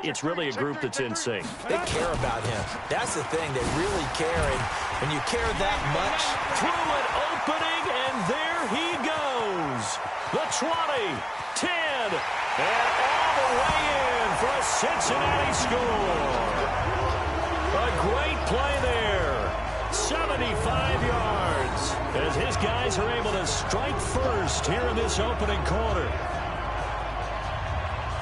it's really a group that's in sync. They care about him. That's the thing. They really care. And when you care that much. Through an opening, and there he goes. The 20, 10, and all the way in for a Cincinnati score. A great play there. 75 yards as his guys are able to strike first here in this opening quarter.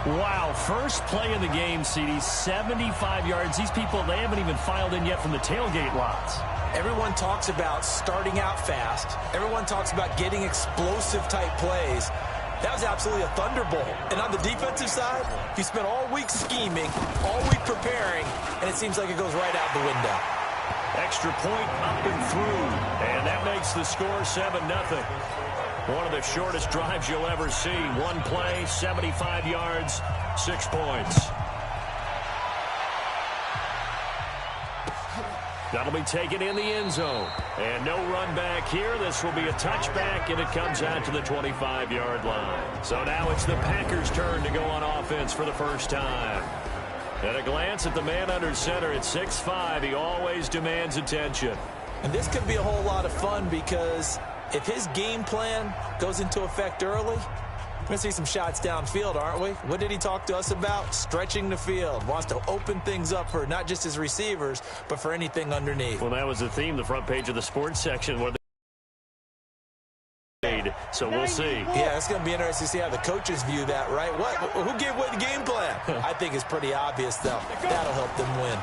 Wow, first play in the game, CD, 75 yards. These people, they haven't even filed in yet from the tailgate lots. Everyone talks about starting out fast. Everyone talks about getting explosive-type plays. That was absolutely a thunderbolt. And on the defensive side, he spent all week scheming, all week preparing, and it seems like it goes right out the window. Extra point up and through, and that makes the score 7-0. One of the shortest drives you'll ever see. One play, 75 yards, 6 points. That'll be taken in the end zone. And no run back here. This will be a touchback, and it comes out to the 25-yard line. So now it's the Packers' turn to go on offense for the first time. At a glance at the man under center at 6'5", he always demands attention. And this could be a whole lot of fun because if his game plan goes into effect early, we're going to see some shots downfield, aren't we? What did he talk to us about? Stretching the field. Wants to open things up for not just his receivers, but for anything underneath. Well, that was the theme, the front page of the sports section. Where so we'll see. Yeah, it's going to be interesting to see how the coaches view that, right? Who gave away the game plan? I think it's pretty obvious, though. That'll help them win.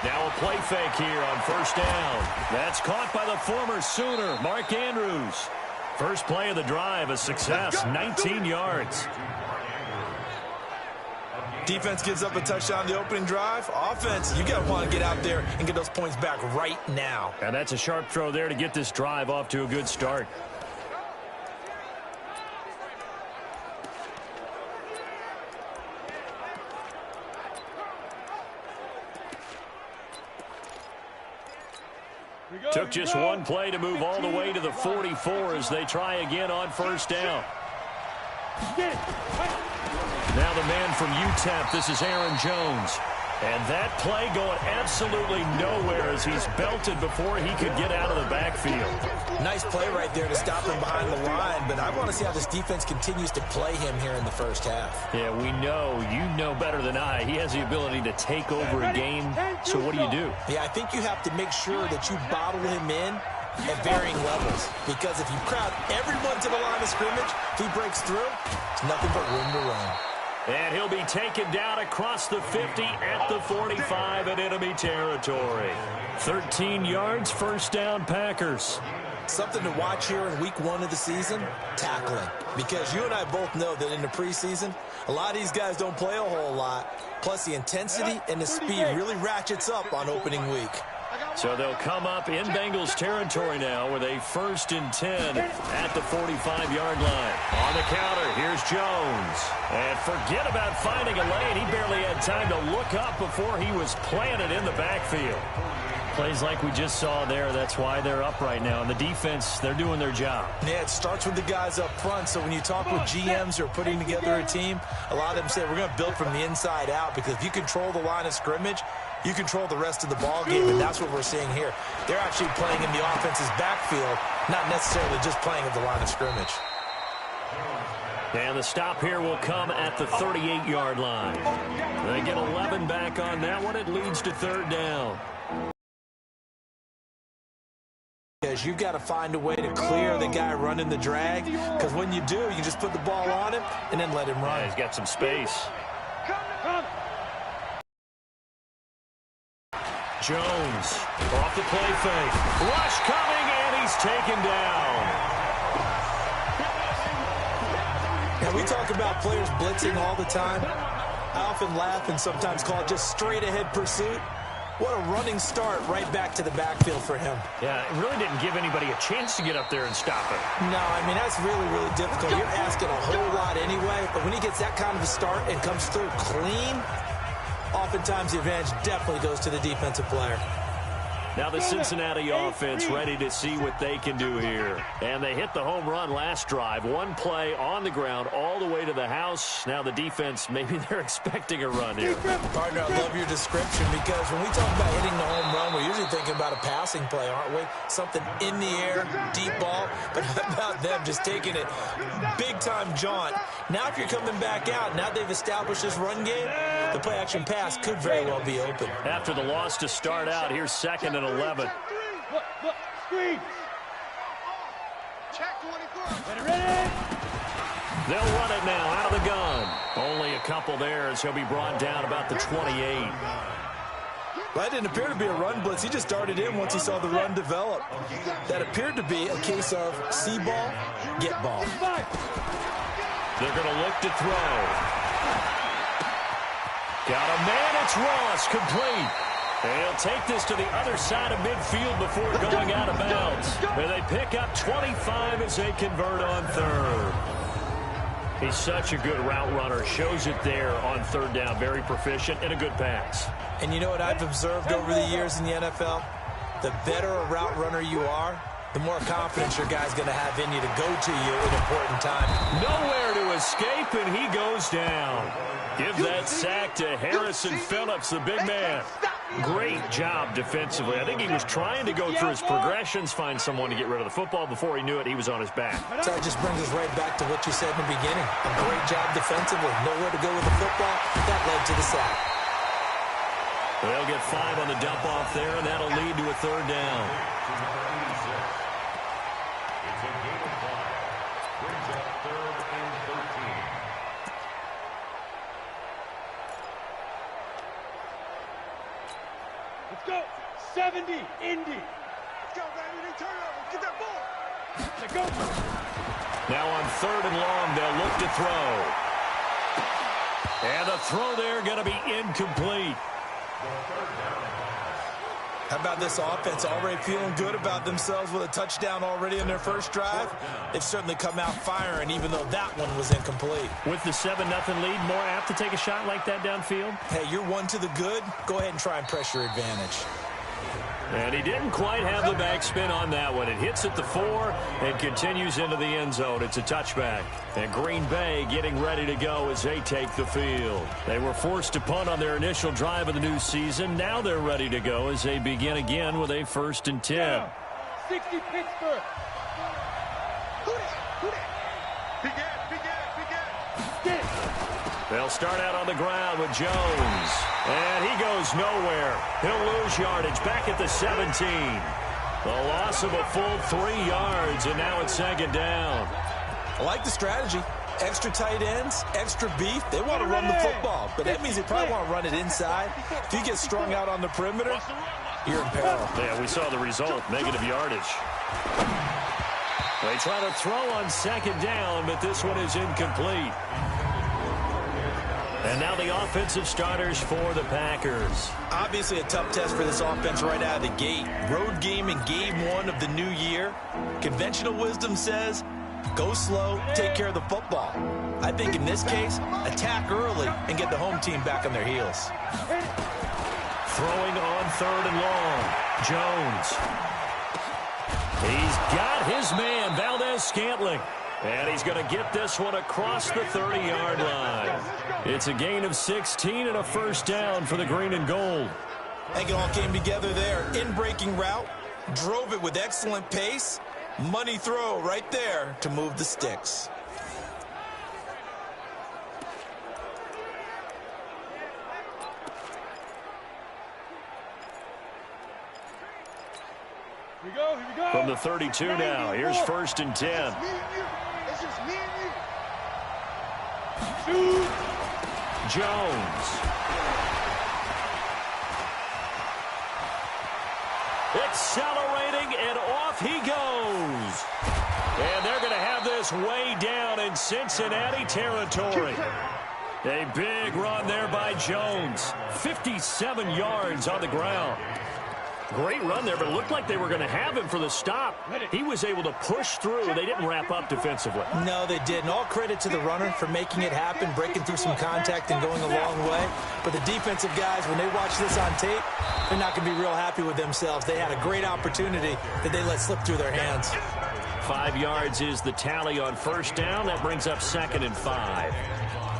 Now a play fake here on first down. That's caught by the former Sooner, Mark Andrews. First play of the drive, a success, 19 yards. Defense gives up a touchdown the opening drive. Offense, you got to want to get out there and get those points back right now. And that's a sharp throw there to get this drive off to a good start. Took just one play to move all the way to the 44 as they try again on first down. Now the man from UTEP, this is Aaron Jones. And that play going absolutely nowhere as he's belted before he could get out of the backfield. Nice play right there to stop him behind the line, but I want to see how this defense continues to play him here in the first half. Yeah, we know. You know better than I. He has the ability to take over a game, so what do? Yeah, I think you have to make sure that you bottle him in at varying levels, because if you crowd everyone to the line of scrimmage, if he breaks through, it's nothing but room to run. And he'll be taken down across the 50 at the 45 in enemy territory. 13 yards, first down, Packers. Something to watch here in week 1 of the season, tackling. Because you and I both know that in the preseason, a lot of these guys don't play a whole lot. Plus, the intensity and the speed really ratchets up on opening week. So they'll come up in Bengals territory now with a 1st and 10 at the 45-yard line. On the counter, here's Jones. And forget about finding a lane. He barely had time to look up before he was planted in the backfield. Plays like we just saw there, that's why they're up right now. And the defense, they're doing their job. Yeah, it starts with the guys up front. So when you talk with GMs who are putting together a team, a lot of them say we're going to build from the inside out, because if you control the line of scrimmage, you control the rest of the ball game, and that's what we're seeing here. They're actually playing in the offense's backfield, not necessarily just playing at the line of scrimmage. And the stop here will come at the 38-yard line. They get 11 back on that one. It leads to 3rd down. Because you've got to find a way to clear the guy running the drag, because when you do, you can just put the ball on him and then let him run. Yeah, he's got some space. Jones off the play fake. Rush coming, and he's taken down. Now, we talk about players blitzing all the time. I often laugh and sometimes call it just straight-ahead pursuit. What a running start right back to the backfield for him. Yeah, it really didn't give anybody a chance to get up there and stop it. No, I mean, that's really, really difficult. You're asking a whole lot anyway, but when he gets that kind of a start and comes through clean, oftentimes the advantage definitely goes to the defensive player. Now the Cincinnati offense ready to see what they can do here. And they hit the home run last drive. One play on the ground all the way to the house. Now the defense, maybe they're expecting a run here. Partner, I love your description because when we talk about hitting the home run, we're usually thinking about a passing play, aren't we? Something in the air, deep ball. But how about them just taking it big-time jaunt? Now if you're coming back out, now they've established this run game, the play-action pass could very well be open. After the loss to start out, here's 2nd and 11. Look, screen. Check 24. Ready. They'll run it now out of the gun. Only a couple there as he'll be brought down about the 28. Well, that didn't appear to be a run blitz. He just darted in once he saw the run develop. That appeared to be a case of see ball, get ball. They're going to look to throw. Got a man. It's Ross, complete. And he'll take this to the other side of midfield before going out of bounds. And they pick up 25 as they convert on 3rd. He's such a good route runner. Shows it there on 3rd down. Very proficient and a good pass. And you know what I've observed over the years in the NFL? The better a route runner you are, the more confidence your guy's going to have in you to go to you at important time. Nowhere to escape, and he goes down. Give that sack to Harrison Phillips, the big man. Great job defensively. I think he was trying to go through his progressions, find someone to get rid of the football. Before he knew it, he was on his back. So it just brings us right back to what you said in the beginning. A great job defensively. Nowhere to go with the football. That led to the sack. They'll get 5 on the dump off there, and that'll lead to a 3rd down. Let's go. 70, Indy. Let's go, baby. They turn over. Get that ball. Let's go. Now on 3rd and long, they'll look to throw. And the throw there going to be incomplete. How about this offense already feeling good about themselves with a touchdown already in their first drive? They've certainly come out firing, even though that one was incomplete. With the 7-0 lead, more apt to take a shot like that downfield? Hey, you're one to the good. Go ahead and try and press your advantage. And he didn't quite have the backspin on that one. It hits at the 4 and continues into the end zone. It's a touchback. And Green Bay getting ready to go as they take the field. They were forced to punt on their initial drive of the new season. Now they're ready to go as they begin again with a 1st and 10. 60 Pittsburgh. They'll start out on the ground with Jones. And he goes nowhere. He'll lose yardage back at the 17. The loss of a full 3 yards, and now it's 2nd down. I like the strategy. Extra tight ends, extra beef. They want to run the football, but that means they probably want to run it inside. If you get strung out on the perimeter, you're in peril. Yeah, we saw the result, negative yardage. They try to throw on 2nd down, but this one is incomplete. And now the offensive starters for the Packers. Obviously a tough test for this offense right out of the gate. Road game in game 1 of the new year. Conventional wisdom says, go slow, take care of the football. I think in this case, attack early and get the home team back on their heels. Throwing on 3rd and long. Jones. He's got his man, Valdez-Scantling. And he's going to get this one across the 30-yard line. It's a gain of 16 and a 1st down for the green and gold. I think it all came together there. In-breaking route, drove it with excellent pace. Money throw right there to move the sticks. Here we go. From the 32 now, here's 1st and 10. It's just me and you. Shoot. Jones. Accelerating, and off he goes. And they're going to have this way down in Cincinnati territory. A big run there by Jones. 57 yards on the ground. Great run there, but it looked like they were going to have him for the stop. He was able to push through. They didn't wrap up defensively. No, they didn't. All credit to the runner for making it happen, breaking through some contact and going a long way. But the defensive guys, when they watch this on tape, they're not going to be real happy with themselves. They had a great opportunity that they let slip through their hands. 5 yards is the tally on first down. That brings up 2nd and 5.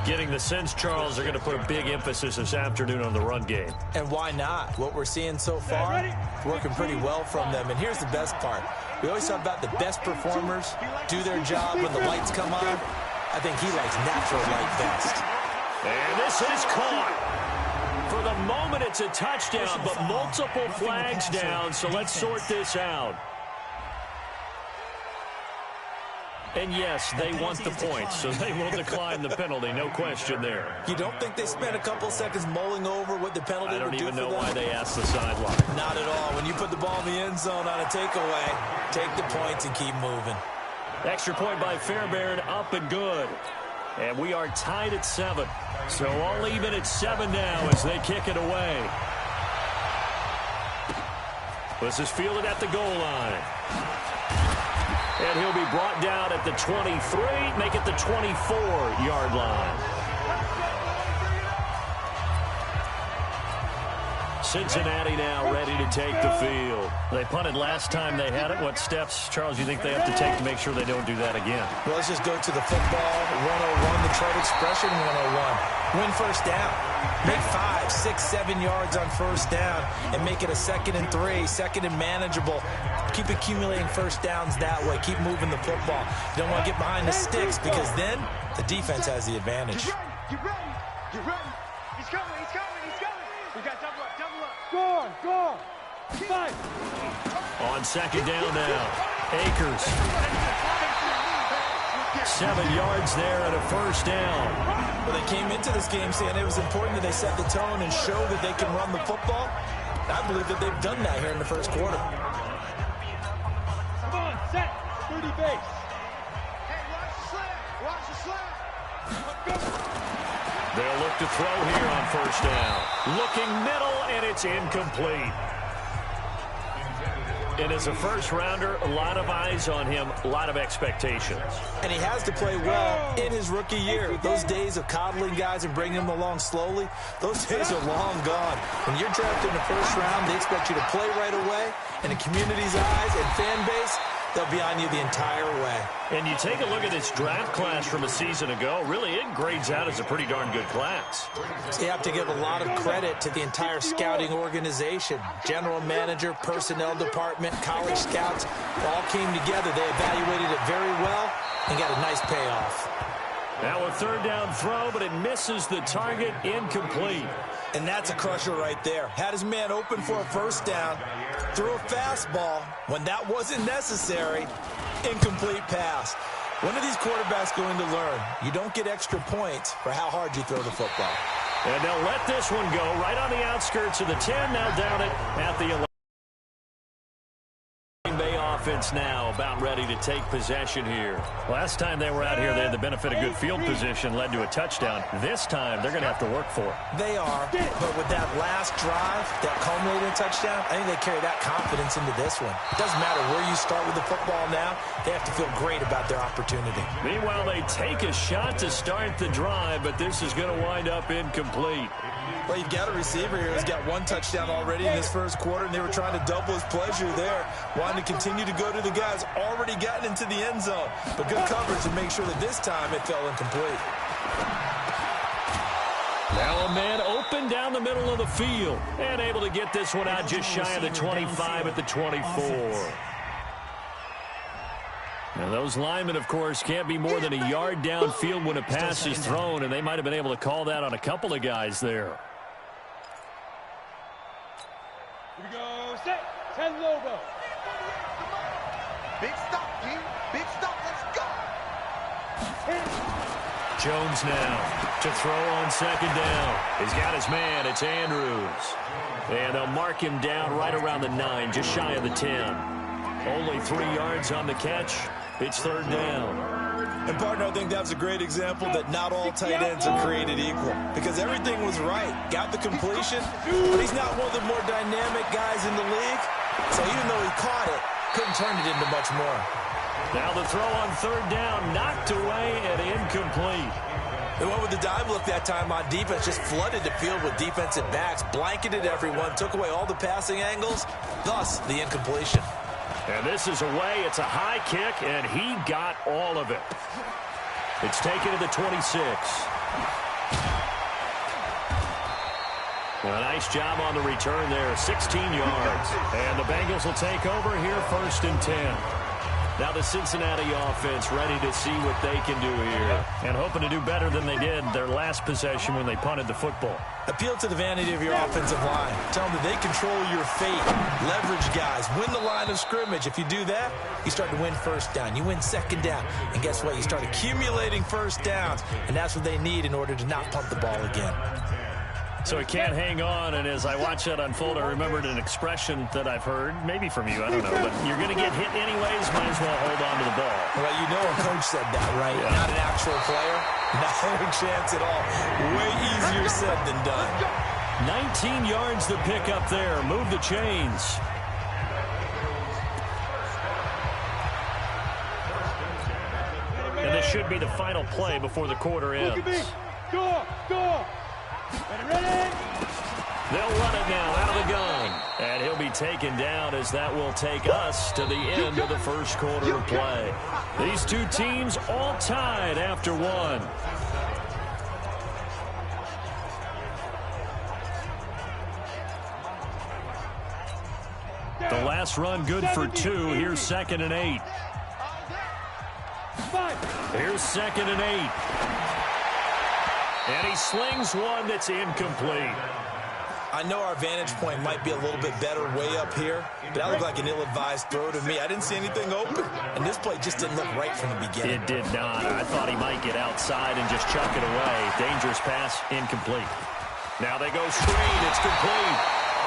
Getting the sense, Charles, they're going to put a big emphasis this afternoon on the run game. And why not? What we're seeing so far, working pretty well from them. And here's the best part. We always talk about the best performers do their job when the lights come on. I think he likes natural light best. And this is caught. For the moment, it's a touchdown, but multiple flags down, so let's sort this out. And yes, they want the points, so they will decline the penalty, no question there. You don't think they spent a couple seconds mulling over what the penalty would do for them? I don't even know why they asked the sideline. Not at all. When you put the ball in the end zone on a takeaway, take the points and keep moving. Extra point by Fairbairn, up and good. And we are tied at 7. So all even at 7 now as they kick it away. This is fielded at the goal line. And he'll be brought down at the 23, make it the 24-yard line. Cincinnati now ready to take the field. They punted last time they had it. What steps, Charles, you think they have to take to make sure they don't do that again? Well, let's just go to the football 101, the trade expression 101. Win first down. Make 5, 6, 7 yards on first down and make it a 2nd and 3, 2nd and manageable. Keep accumulating first downs that way. Keep moving the football. You don't want to get behind the sticks because then the defense has the advantage. Get ready. Get ready. He's coming. He's coming. He's coming. We got double up. Double up. Go on. Go on. 5. On 2nd down now. Akers. 7 yards there and a first down. Well, they came into this game saying it was important that they set the tone and show that they can run the football. I believe that they've done that here in the first quarter. Come on, set. 30 base. Hey, watch the slant. Watch the slant. They'll look to throw here on first down. Looking middle, and it's incomplete. And as a first-rounder, a lot of eyes on him, a lot of expectations. And he has to play well in his rookie year. Those days of coddling guys and bringing them along slowly, those days are long gone. When you're drafted in the first round, they expect you to play right away. And the community's eyes and fan base, they'll be on you the entire way. And you take a look at this draft class from a season ago, really it grades out as a pretty darn good class. So you have to give a lot of credit to the entire scouting organization. General manager, personnel department, college scouts, all came together. They evaluated it very well and got a nice payoff. Now a 3rd down throw, but it misses the target, incomplete. And that's a crusher right there. Had his man open for a first down, threw a fastball when that wasn't necessary, incomplete pass. When are these quarterbacks going to learn? You don't get extra points for how hard you throw the football. And they'll let this one go right on the outskirts of the 10, now down it at the 11. Bay offense now about ready to take possession here. Last time they were out here, they had the benefit of good field position, led to a touchdown. This time, they're going to have to work for it. They are, but with that last drive, that culminating touchdown, I think they carry that confidence into this one. It doesn't matter where you start with the football now. They have to feel great about their opportunity. Meanwhile, they take a shot to start the drive, but this is going to wind up incomplete. Well, you've got a receiver here who's got 1 touchdown already in this first quarter, and they were trying to double his pleasure there, wanting to continue to go to the guys already gotten into the end zone. But good coverage to make sure that this time it fell incomplete. Now a man open down the middle of the field and able to get this one out just shy of the 25 at the 24. Now those linemen, of course, can't be more than a yard downfield when a pass is thrown, and they might have been able to call that on a couple of guys there. Here we go, set. 10 logo. Big stop, G. Big stop. Let's go. Jones now to throw on 2nd down. He's got his man. It's Andrews. And they'll mark him down right around the 9, just shy of the 10. Only 3 yards on the catch. It's 3rd down. And, partner, I think that's a great example that not all tight ends are created equal because everything was right. Got the completion, but he's not one of the more dynamic guys in the league. So even though he caught it, couldn't turn it into much more. Now the throw on third down, knocked away and incomplete. They went with the dive look that time on defense, just flooded the field with defensive backs, blanketed everyone, took away all the passing angles, thus the incompletion. And this is away. It's a high kick, and he got all of it. It's taken to the 26. A nice job on the return there, 16 yards. And the Bengals will take over here, 1st and 10. Now the Cincinnati offense ready to see what they can do here. And hoping to do better than they did their last possession when they punted the football. Appeal to the vanity of your offensive line. Tell them that they control your fate. Leverage guys. Win the line of scrimmage. If you do that, you start to win first down. You win second down. And guess what? You start accumulating first downs. And that's what they need in order to not punt the ball again. So he can't hang on, and as I watch that unfold, I remembered an expression that I've heard, maybe from you, I don't know, but you're going to get hit anyways, might as well hold on to the ball. Well, you know a coach said that, right? Yeah. Not an actual player. Not a chance at all. Way easier said than done. 19 yards to pick up there. Move the chains. And this should be the final play before the quarter ends. Go. Ready. They'll run it now out of the gun. And he'll be taken down as that will take us to the end of the first quarter of play. These two teams all tied after one. The last run good for 2. Here's 2nd and 8. Here's 2nd and 8. And he slings one that's incomplete. I know our vantage point might be a little bit better way up here, but that looked like an ill-advised throw to me. I didn't see anything open, and this play just didn't look right from the beginning. It did not. I thought he might get outside and just chuck it away. Dangerous pass, incomplete. Now they go screen. It's complete.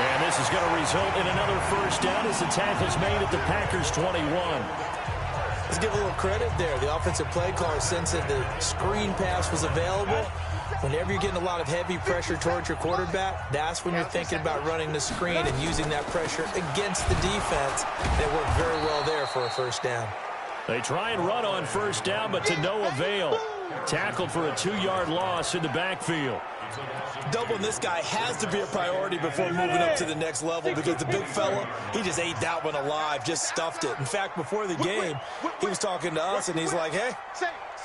And this is going to result in another first down as the tackle's made at the Packers' 21. Let's give a little credit there. The offensive play caller sensed that the screen pass was available. Whenever you're getting a lot of heavy pressure towards your quarterback, that's when you're thinking about running the screen and using that pressure against the defense. They worked very well there for a first down. They try and run on first down, but to no avail. Tackled for a 2-yard loss in the backfield. Doubling this guy has to be a priority before moving up to the next level because the big fella, he just ate that one alive, just stuffed it. In fact, before the game, he was talking to us, and he's like, hey,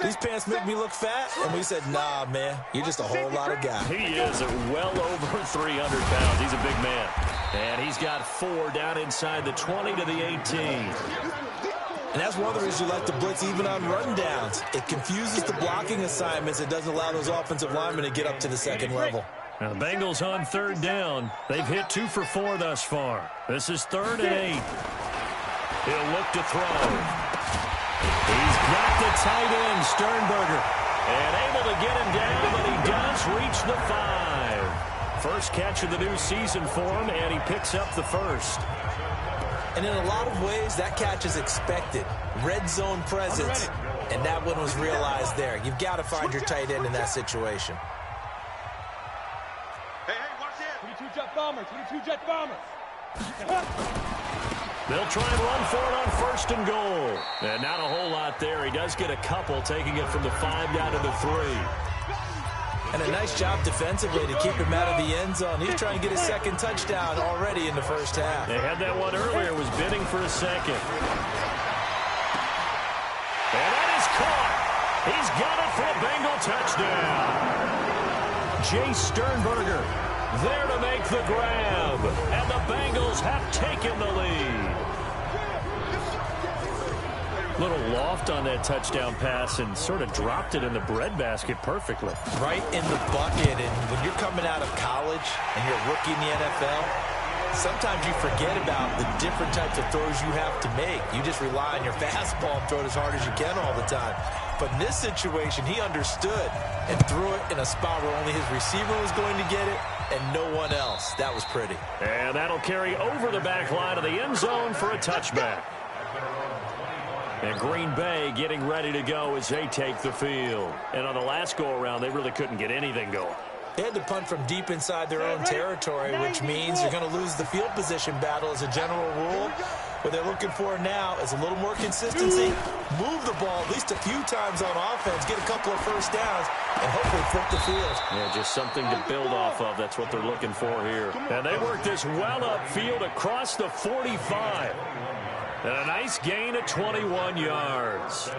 these pants make me look fat. And we said, nah, man, you're just a whole lot of guy. He is well over 300 pounds. He's a big man. And he's got 4 down inside the 20 to the 18. And that's one of the reasons you like to blitz even on rundowns. It confuses the blocking assignments. It doesn't allow those offensive linemen to get up to the second level. Now the Bengals on 3rd down. They've hit 2 for 4 thus far. This is 3rd and 8. He'll look to throw. He's got the tight end, Sternberger. And able to get him down, but he does reach the 5. First catch of the new season for him, and he picks up the first. And in a lot of ways, that catch is expected. Red zone presence. And that one was realized there. You've got to find your tight end in that situation. Hey, watch it. 22 jet bombers. 22 jet bombers. They'll try and run for it on 1st and goal. And not a whole lot there. He does get a couple, taking it from the 5 down to the 3. And a nice job defensively to keep him out of the end zone. He's trying to get his 2nd touchdown already in the first half. They had that one earlier, was bidding for a 2nd. And that is caught. He's got it for a Bengal touchdown. Jay Sternberger there to make the grab. And the Bengals have taken the lead. Little loft on that touchdown pass and sort of dropped it in the breadbasket perfectly. Right in the bucket. And when you're coming out of college and you're a rookie in the NFL, sometimes you forget about the different types of throws you have to make. You just rely on your fastball and throw it as hard as you can all the time. But in this situation, he understood and threw it in a spot where only his receiver was going to get it and no one else. That was pretty. And that'll carry over the back line of the end zone for a touchback. And Green Bay getting ready to go as they take the field. And on the last go-around, they really couldn't get anything going. They had to punt from deep inside their own territory, which means you're going to lose the field position battle as a general rule. What they're looking for now is a little more consistency, move the ball at least a few times on offense, get a couple of first downs, and hopefully flip the field. Yeah, just something to build off of. That's what they're looking for here. And they work this well upfield across the 45. And a nice gain of 21 yards.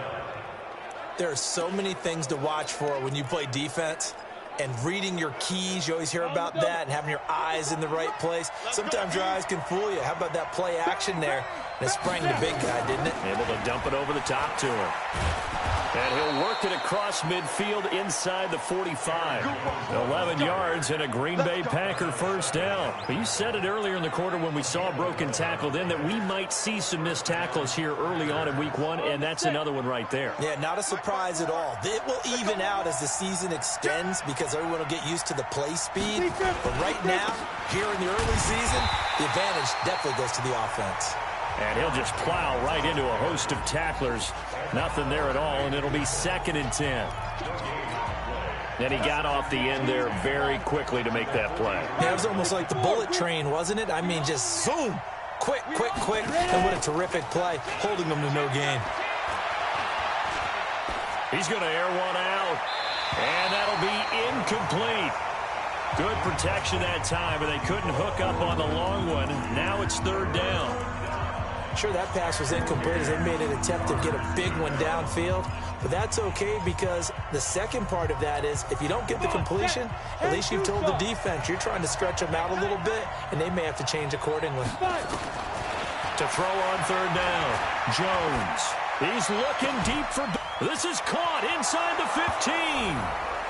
There are so many things to watch for when you play defense. And reading your keys, you always hear about that, and having your eyes in the right place. Sometimes your eyes can fool you. How about that play action there? And it sprang the big guy, didn't it? Able to dump it over the top to him. And he'll work it across midfield inside the 45. 11 yards and a Green Bay Packer first down. But you said it earlier in the quarter when we saw a broken tackle then that we might see some missed tackles here early on in week 1, and that's another one right there. Yeah, not a surprise at all. It will even out as the season extends because everyone will get used to the play speed. But right now, here in the early season, the advantage definitely goes to the offense. And he'll just plow right into a host of tacklers. Nothing there at all, and it'll be 2nd and 10. And he got off the end there very quickly to make that play. Yeah, it was almost like the bullet train, wasn't it? I mean, just zoom. Quick, quick, quick. And what a terrific play, holding them to no gain. He's going to air one out. And that'll be incomplete. Good protection that time, but they couldn't hook up on the long one. Now it's 3rd down. Sure, that pass was incomplete as they made an attempt to get a big one downfield. But that's okay because the second part of that is if you don't get the completion, at least you've told the defense you're trying to stretch them out a little bit, and they may have to change accordingly. To throw on 3rd down, Jones. He's looking deep for... This is caught inside the 15.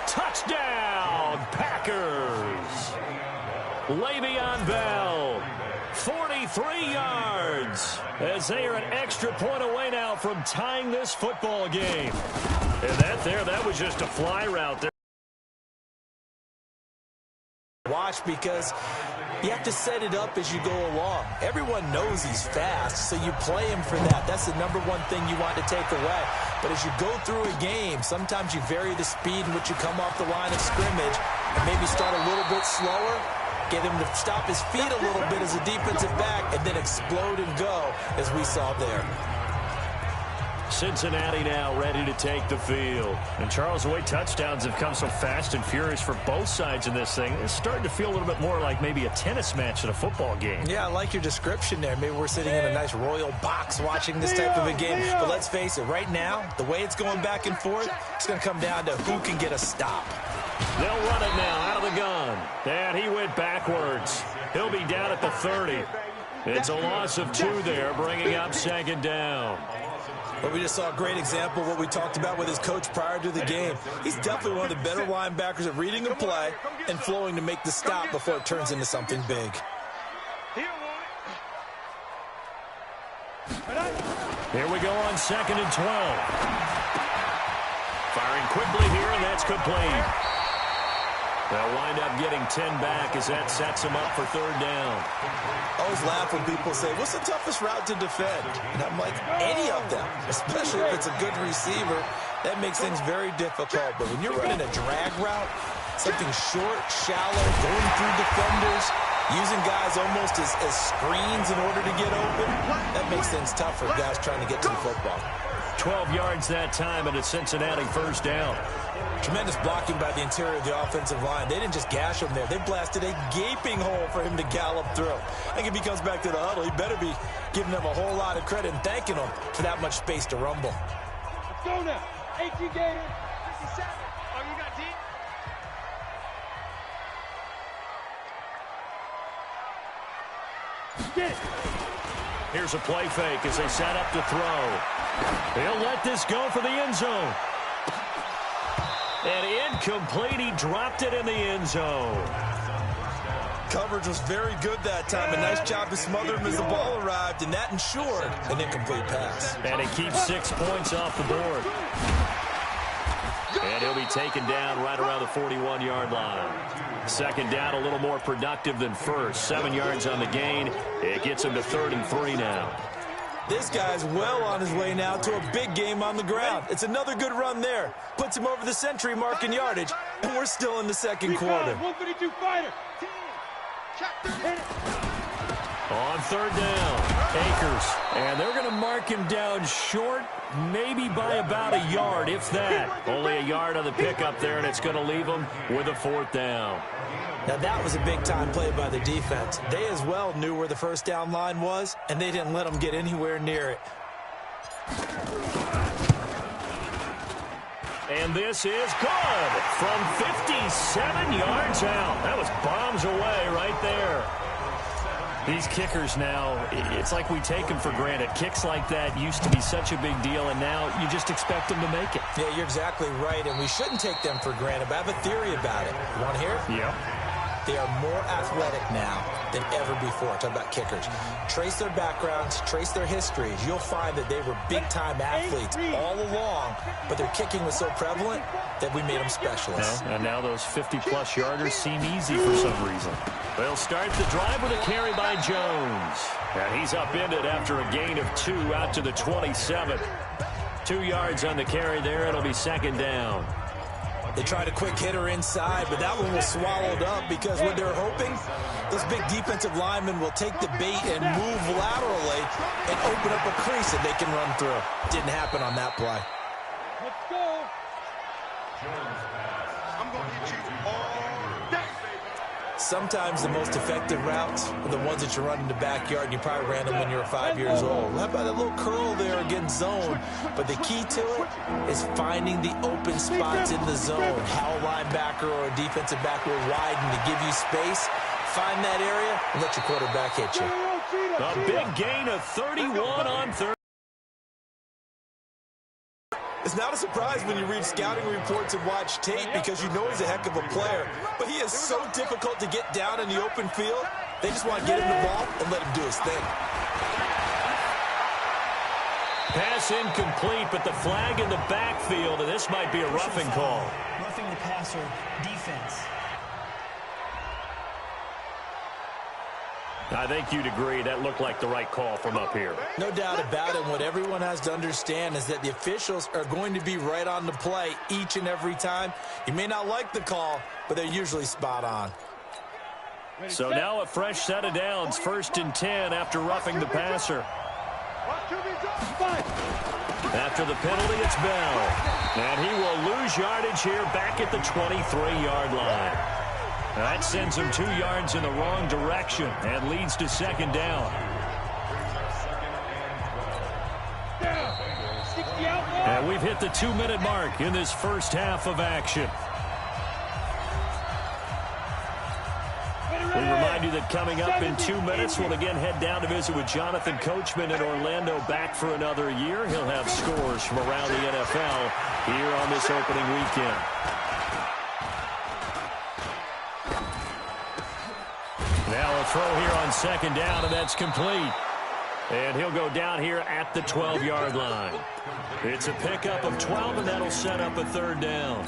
Touchdown, Packers. Le'Veon Bell. 43 yards as they are an extra point away now from tying this football game. And that was just a fly route there. Watch because you have to set it up as you go along. Everyone knows he's fast, so you play him for that. That's the number one thing you want to take away. But as you go through a game, sometimes you vary the speed in which you come off the line of scrimmage and maybe start a little bit slower. Get him to stop his feet a little bit as a defensive back and then explode and go as we saw there. Cincinnati now ready to take the field. And Charles, the way touchdowns have come so fast and furious for both sides in this thing, it's starting to feel a little bit more like maybe a tennis match at a football game. Yeah, I like your description there. Maybe we're sitting in a nice royal box watching this type of a game. But let's face it, right now, the way it's going back and forth, it's going to come down to who can get a stop. They'll run it now out of the gun. And he went backwards. He'll be down at the 30. It's a loss of 2 there, bringing up 2nd down. But we just saw a great example of what we talked about with his coach prior to the game. He's definitely one of the better linebackers at reading a play and flowing to make the stop before it turns into something big. Here we go on 2nd and 12. Firing quickly here, and that's complete. They'll wind up getting 10 back as that sets them up for 3rd down. I always laugh when people say, what's the toughest route to defend? And I'm like, any of them, especially if it's a good receiver. That makes things very difficult. But when you're running a drag route, something short, shallow, going through defenders, using guys almost as screens in order to get open, that makes things tough for guys trying to get to the football. 12 yards that time, and a Cincinnati first down. Tremendous blocking by the interior of the offensive line. They didn't just gash him there. They blasted a gaping hole for him to gallop through. I think if he comes back to the huddle, he better be giving them a whole lot of credit and thanking them for that much space to rumble. Let's go now. 18 Gators. 57. Oh, you got deep? Get it. Here's a play fake as they set up to throw. He'll let this go for the end zone. And incomplete. He dropped it in the end zone. Coverage was very good that time. A nice job to smother him as the ball arrived, and that ensured an incomplete pass. And it keeps 6 points off the board. And he'll be taken down right around the 41-yard line. 2nd down, a little more productive than first. 7 yards on the gain. It gets him to 3rd and 3 now. This guy's well on his way now to a big game on the ground. It's another good run there. Puts him over the century mark in yardage, and we're still in the second quarter. 152 fighter. On third down, Akers. And they're going to mark him down short, maybe by about a yard, if that. Only a yard on the pickup there, and it's going to leave him with a fourth down. Now, that was a big-time play by the defense. They as well knew where the first down line was, and they didn't let them get anywhere near it. And this is good from 57 yards out. That was bombs away right there. These kickers now, it's like we take them for granted. Kicks like that used to be such a big deal, and now you just expect them to make it. Yeah, you're exactly right, and we shouldn't take them for granted, but I have a theory about it. You want to hear it? Yeah. They are more athletic now than ever before. Talk about kickers. Trace their backgrounds, trace their histories. You'll find that they were big-time athletes all along, but their kicking was so prevalent that we made them specialists. And now those 50-plus yarders seem easy for some reason. They'll start the drive with a carry by Jones. And he's upended after a gain of 2 out to the 27. 2 yards on the carry there. It'll be second down. They tried a quick hitter inside, but that one was swallowed up because what they're hoping, those big defensive linemen will take the bait and move laterally and open up a crease that they can run through. Didn't happen on that play. Let's go. I'm going to hit you all day. Sometimes the most effective routes are the ones that you run in the backyard, and you probably ran them when you were 5 years old. How about a little curl there against zone? But the key to it is finding the open spots in the zone. How a linebacker or a defensive back will widen to give you space. Find that area and let your quarterback hit you. A big gain of 31 on third. It's not a surprise when you read scouting reports and watch tape because you know he's a heck of a player. But he is so difficult to get down in the open field. They just want to get him the ball and let him do his thing. Pass incomplete, but the flag in the backfield, and this might be a roughing call. Roughing the passer, defense. I think you'd agree that looked like the right call from up here. No doubt about it. What everyone has to understand is that the officials are going to be right on the play each and every time. You may not like the call, but they're usually spot on. So now a fresh set of downs, 1st and 10 after roughing the passer. After the penalty, it's Bell. And he will lose yardage here back at the 23-yard line. That sends him 2 yards in the wrong direction and leads to second down. And we've hit the 2-minute mark in this first half of action. We remind you that coming up in 2 minutes, we'll again head down to visit with Jonathan Coachman in Orlando, back for another year. He'll have scores from around the NFL here on this opening weekend. Now a throw here on second down, and that's complete. And he'll go down here at the 12-yard line. It's a pickup of 12, and that'll set up a third down.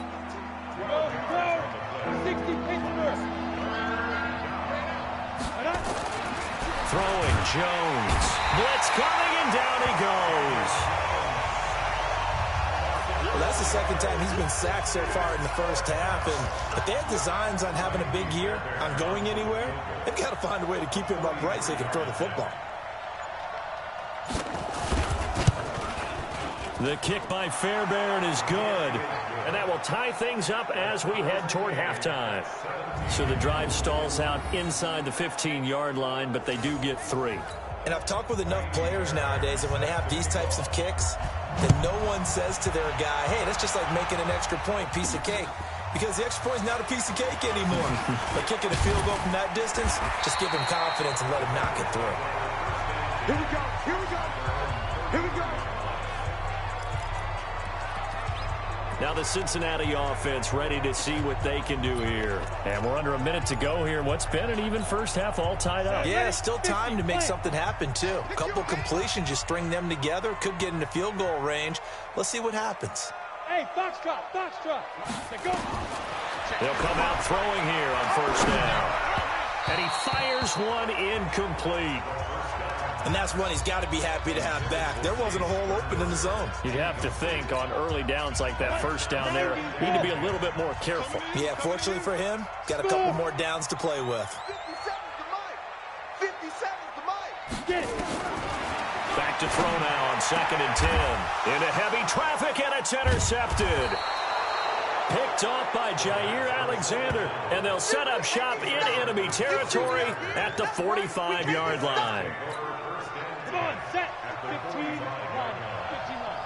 60 Pittsburgh. Throwing Jones. Blitz coming, and down he goes. Well, that's the second time he's been sacked so far in the first half. And if they have designs on having a big year, on going anywhere, they've got to find a way to keep him upright so he can throw the football. The kick by Fairbairn is good. And that will tie things up as we head toward halftime. So the drive stalls out inside the 15-yard line, but they do get 3. And I've talked with enough players nowadays that when they have these types of kicks, that no one says to their guy, hey, that's just like making an extra point, piece of cake. Because the extra point is not a piece of cake anymore. But kicking a field goal from that distance, just give him confidence and let him knock it through. Here we go. Here we go. Here we go. Now the Cincinnati offense ready to see what they can do here. And we're under a minute to go here. What's been an even first half, all tied up. Yeah, still time to make something happen, too. A couple completions, you string them together, could get into field goal range. Let's see what happens. Hey, foxtrot, foxtrot. Let's go. They'll come out throwing here on first down. And he fires one incomplete. And that's one he's got to be happy to have back. There wasn't a hole open in the zone. You'd have to think on early downs like that first down there, you need to be a little bit more careful. Yeah, fortunately for him, got a couple more downs to play with. 57's the mic. Back to throw now on 2nd and 10. Into heavy traffic, and it's intercepted. Picked off by Jair Alexander, and they'll set up shop in enemy territory at the 45-yard line. Come on, set. 15 line. 15 line.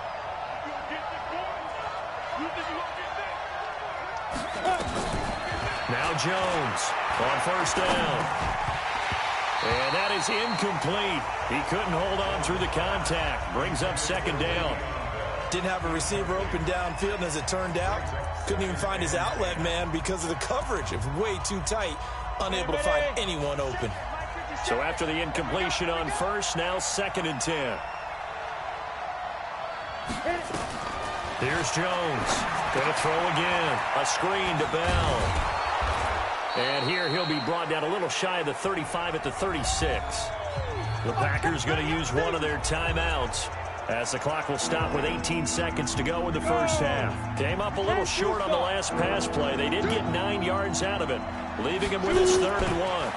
Now Jones on 1st down. And that is incomplete. He couldn't hold on through the contact. Brings up 2nd down. Didn't have a receiver open downfield, and as it turned out, couldn't even find his outlet man because of the coverage. It was way too tight, unable to find anyone open. So after the incompletion on 1st, now 2nd and 10. Here's Jones. Going to throw again. A screen to Bell. And here he'll be brought down a little shy of the 35 at the 36. The Packers going to use one of their timeouts, as the clock will stop with 18 seconds to go in the first half. Came up a little short on the last pass play. They did get 9 yards out of it, leaving him with his 3rd and 1.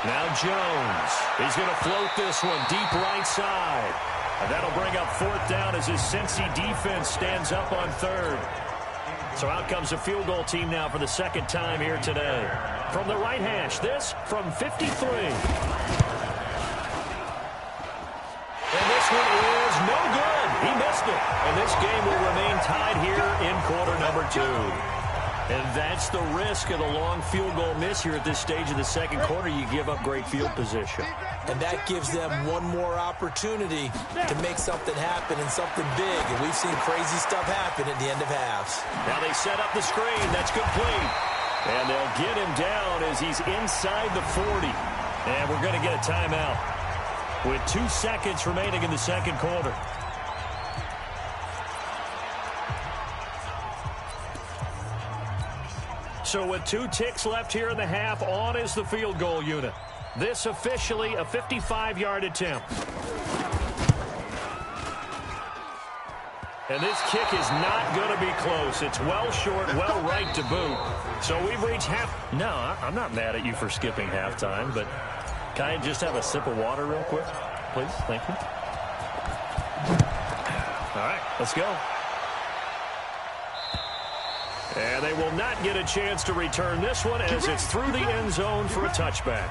Now Jones. He's going to float this one deep right side. And that'll bring up 4th down as his Cincy defense stands up on 3rd. So out comes a field goal team now for the 2nd time here today. From the right hash, this from 53. And this one is no good. He missed it. And this game will remain tied here in quarter number 2. And that's the risk of the long field goal miss here at this stage of the 2nd quarter. You give up great field position. And that gives them one more opportunity to make something happen and something big. And we've seen crazy stuff happen at the end of halves. Now they set up the screen. That's complete. And they'll get him down as he's inside the 40. And we're going to get a timeout with 2 seconds remaining in the 2nd quarter. So with 2 ticks left here in the half, on is the field goal unit. This officially a 55-yard attempt. And this kick is not going to be close. It's well short, well right to boot. So we've reached half. No, I'm not mad at you for skipping halftime, but can I just have a sip of water real quick, please? Thank you. All right, let's go. And they will not get a chance to return this one as it's through the end zone for a touchback.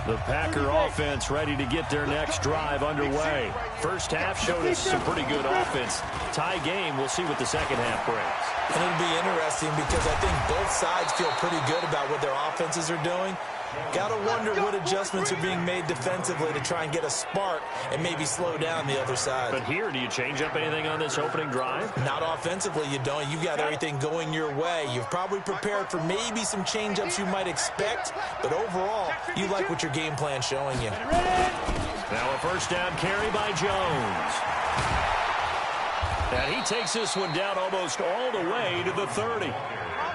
The Packer offense ready to get their next drive underway. First half showed us some pretty good offense. Tie game, we'll see what the second half brings. And it'll be interesting because I think both sides feel pretty good about what their offenses are doing. Got to wonder what adjustments are being made defensively to try and get a spark and maybe slow down the other side. But here, do you change up anything on this opening drive? Not offensively, you don't. You've got everything going your way. You've probably prepared for maybe some change-ups you might expect, but overall, you like what your game plan's showing you. Now a first down carry by Jones. And he takes this one down almost all the way to the 30.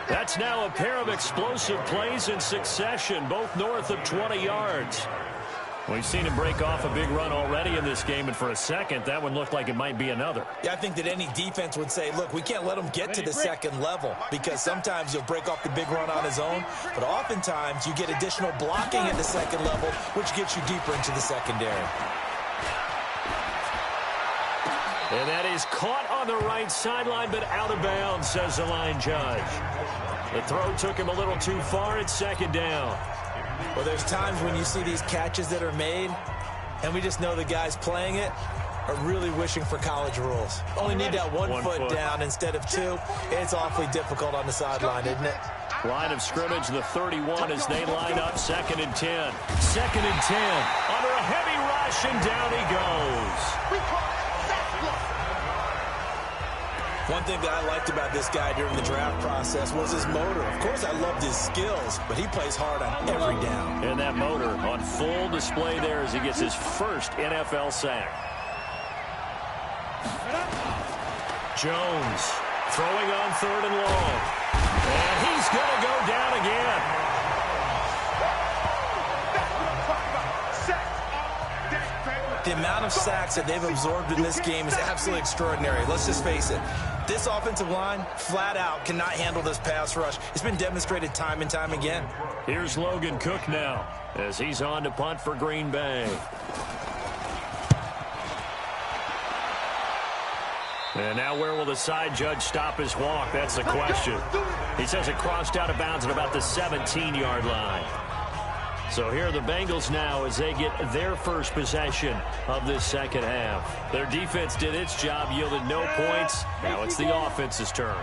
That's now a pair of explosive plays in succession, both north of 20 yards. We've seen him break off a big run already in this game, and for a second, that one looked like it might be another. Yeah, I think that any defense would say, look, we can't let him get to the second level because sometimes he'll break off the big run on his own, but oftentimes you get additional blocking at the second level, which gets you deeper into the secondary. And that is caught on the right sideline, but out of bounds, says the line judge. The throw took him a little too far. It's second down. Well, there's times when you see these catches that are made, and we just know the guys playing it are really wishing for college rules. Only need that one foot down instead of 2. It's awfully difficult on the sideline, isn't it? Line of scrimmage, the 31 as they line up, 2nd and 10. 2nd and 10. Under a heavy rush, and down he goes. One thing that I liked about this guy during the draft process was his motor. Of course, I loved his skills, but he plays hard on every down. And that motor on full display there as he gets his first NFL sack. Jones throwing on 3rd and long. And he's going to go down again. The amount of sacks that they've absorbed in this game is absolutely extraordinary. Let's just face it. This offensive line, flat out, cannot handle this pass rush. It's been demonstrated time and time again. Here's Logan Cook now as he's on to punt for Green Bay. And now where will the side judge stop his walk? That's the question. He says it crossed out of bounds at about the 17-yard line. So here are the Bengals now as they get their first possession of this second half. Their defense did its job, yielded no points. Now it's the offense's turn.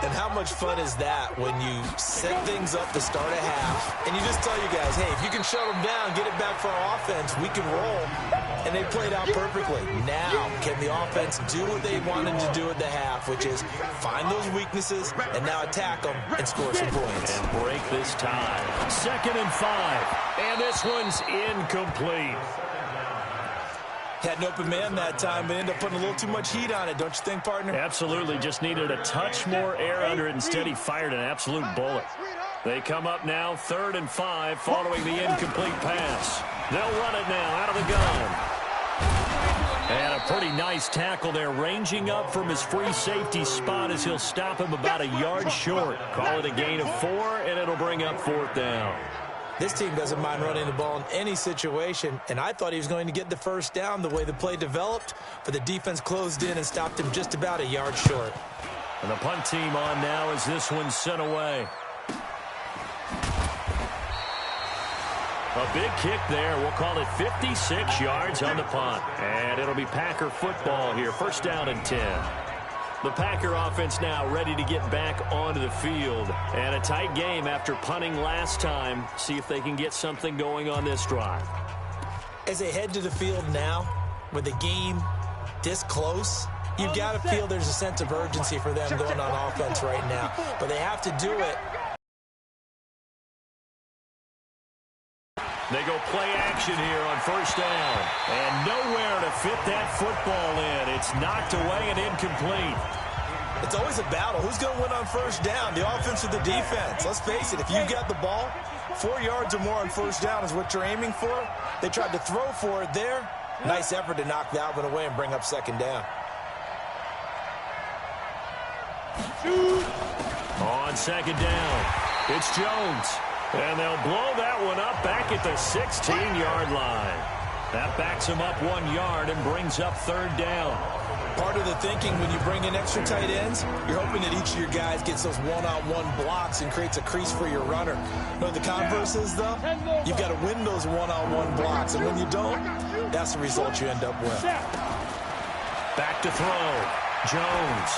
And how much fun is that when you set things up to start a half and you just tell you guys, hey, if you can shut them down, get it back for our offense, we can roll. And they played out perfectly. Now, can the offense do what they wanted to do at the half, which is find those weaknesses and now attack them and score some points. And break this tie. 2nd and 5. And this one's incomplete. Had an open man that time, but ended up putting a little too much heat on it, don't you think, partner? Absolutely. Just needed a touch more air under it. Instead, he fired an absolute bullet. They come up now, 3rd and 5, following the incomplete pass. They'll run it now out of the gun. And a pretty nice tackle there, ranging up from his free safety spot as he'll stop him about a yard short. Call it a gain of 4, and it'll bring up 4th down. This team doesn't mind running the ball in any situation, and I thought he was going to get the first down the way the play developed, but the defense closed in and stopped him just about a yard short. And the punt team on now as this one's sent away. A big kick there. We'll call it 56 yards on the punt. And it'll be Packer football here. 1st down and 10. The Packer offense now ready to get back onto the field. And a tight game after punting last time. See if they can get something going on this drive. As they head to the field now, with the game this close, you've got to feel there's a sense of urgency for them going on offense right now. But they have to do it. They go play action here on 1st down. And nowhere to fit that football in. It's knocked away and incomplete. It's always a battle. Who's going to win on 1st down, the offense or the defense? Let's face it, if you've got the ball, 4 yards or more on 1st down is what you're aiming for. They tried to throw for it there. Nice effort to knock that one away and bring up 2nd down. On 2nd down, it's Jones. And they'll blow that one up back at the 16-yard line. That backs him up 1 yard and brings up 3rd down. Part of the thinking when you bring in extra tight ends, you're hoping that each of your guys gets those one-on-one blocks and creates a crease for your runner. You know what the converse is, though? You've got to win those one-on-one blocks, and when you don't, that's the result you end up with. Back to throw. Jones.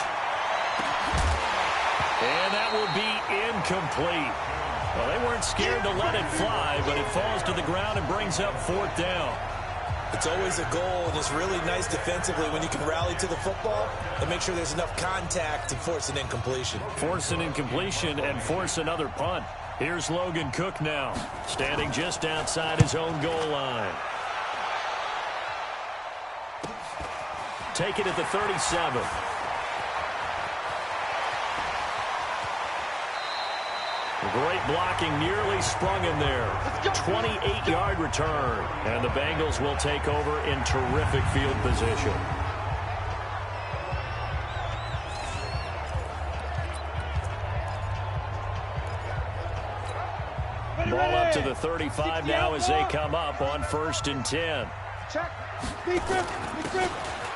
And that will be incomplete. Well, they weren't scared to let it fly, but it falls to the ground and brings up 4th down. It's always a goal, and it's really nice defensively when you can rally to the football and make sure there's enough contact to force an incompletion. Force an incompletion and force another punt. Here's Logan Cook now, standing just outside his own goal line. Take it at the 37. Great blocking, nearly sprung in there. 28-yard return. And the Bengals will take over in terrific field position. Ball up to the 35 now as they come up on 1st and 10.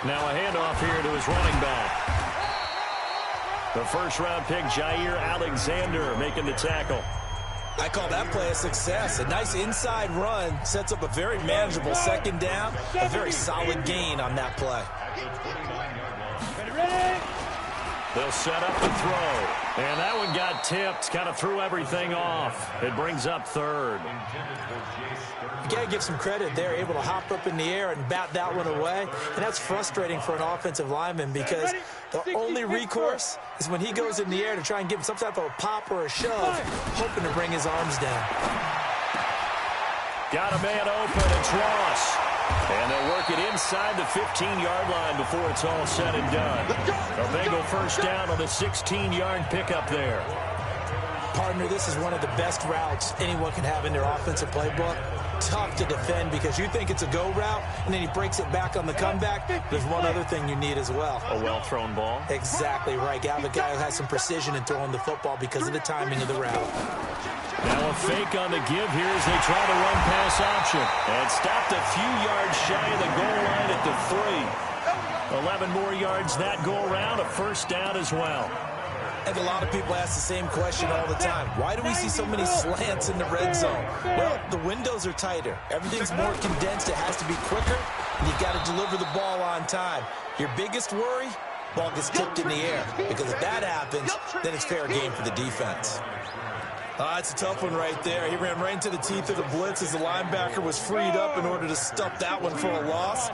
Now a handoff here to his running back. The 1st-round pick, Jair Alexander, making the tackle. I call that play a success. A nice inside run sets up a very manageable 2nd down. A very solid gain on that play. They'll set up the throw. And that one got tipped, kind of threw everything off. It brings up 3rd. You got to give some credit. They're able to hop up in the air and bat that one away. And that's frustrating for an offensive lineman because the only recourse is when he goes in the air to try and give him some type of a pop or a shove, hoping to bring his arms down. Got a man open. It's Ross. And they'll work it inside the 15-yard line before it's all said and done. A Bengal first down on the 16-yard pickup there. Partner, this is one of the best routes anyone can have in their offensive playbook. Tough to defend because you think it's a go route, and then he breaks it back on the comeback. There's one other thing you need as well. A well-thrown ball? Exactly right. You have a guy who has some precision in throwing the football because of the timing of the route. Now a fake on the give here as they try to run pass option. And stopped a few yards shy of the goal line at the 3. 11 more yards that go around, a first down as well. And a lot of people ask the same question all the time. Why do we see so many slants in the red zone? Well, the windows are tighter. Everything's more condensed. It has to be quicker, and you've got to deliver the ball on time. Your biggest worry? Ball gets tipped in the air. Because if that happens, then it's fair game for the defense. It's a tough one right there. He ran right into the teeth of the blitz as the linebacker was freed up in order to stuff that one for a loss.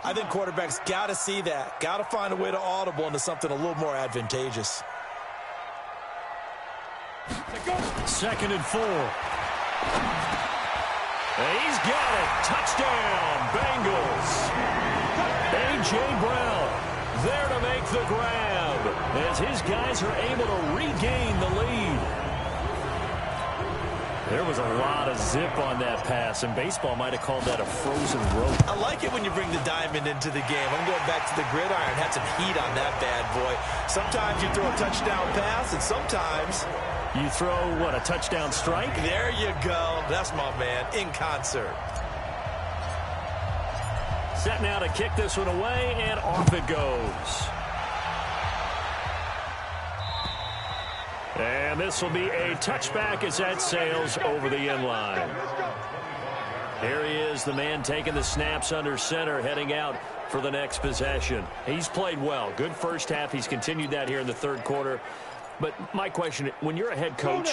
I think quarterbacks got to see that. Got to find a way to audible into something a little more advantageous. 2nd and 4. He's got it. Touchdown, Bengals. A.J. Brown there to make the grab as his guys are able to regain the lead. There was a lot of zip on that pass, and baseball might have called that a frozen rope. I like it when you bring the diamond into the game. I'm going back to the gridiron. Had some heat on that bad boy. Sometimes you throw a touchdown pass, and sometimes you throw, what, a touchdown strike? There you go. That's my man, in concert. Set now to kick this one away, and off it goes. And this will be a touchback as that sails over the end line. Here he is, the man taking the snaps under center, heading out for the next possession. He's played well. Good first half. He's continued that here in the third quarter. But my question, when you're a head coach,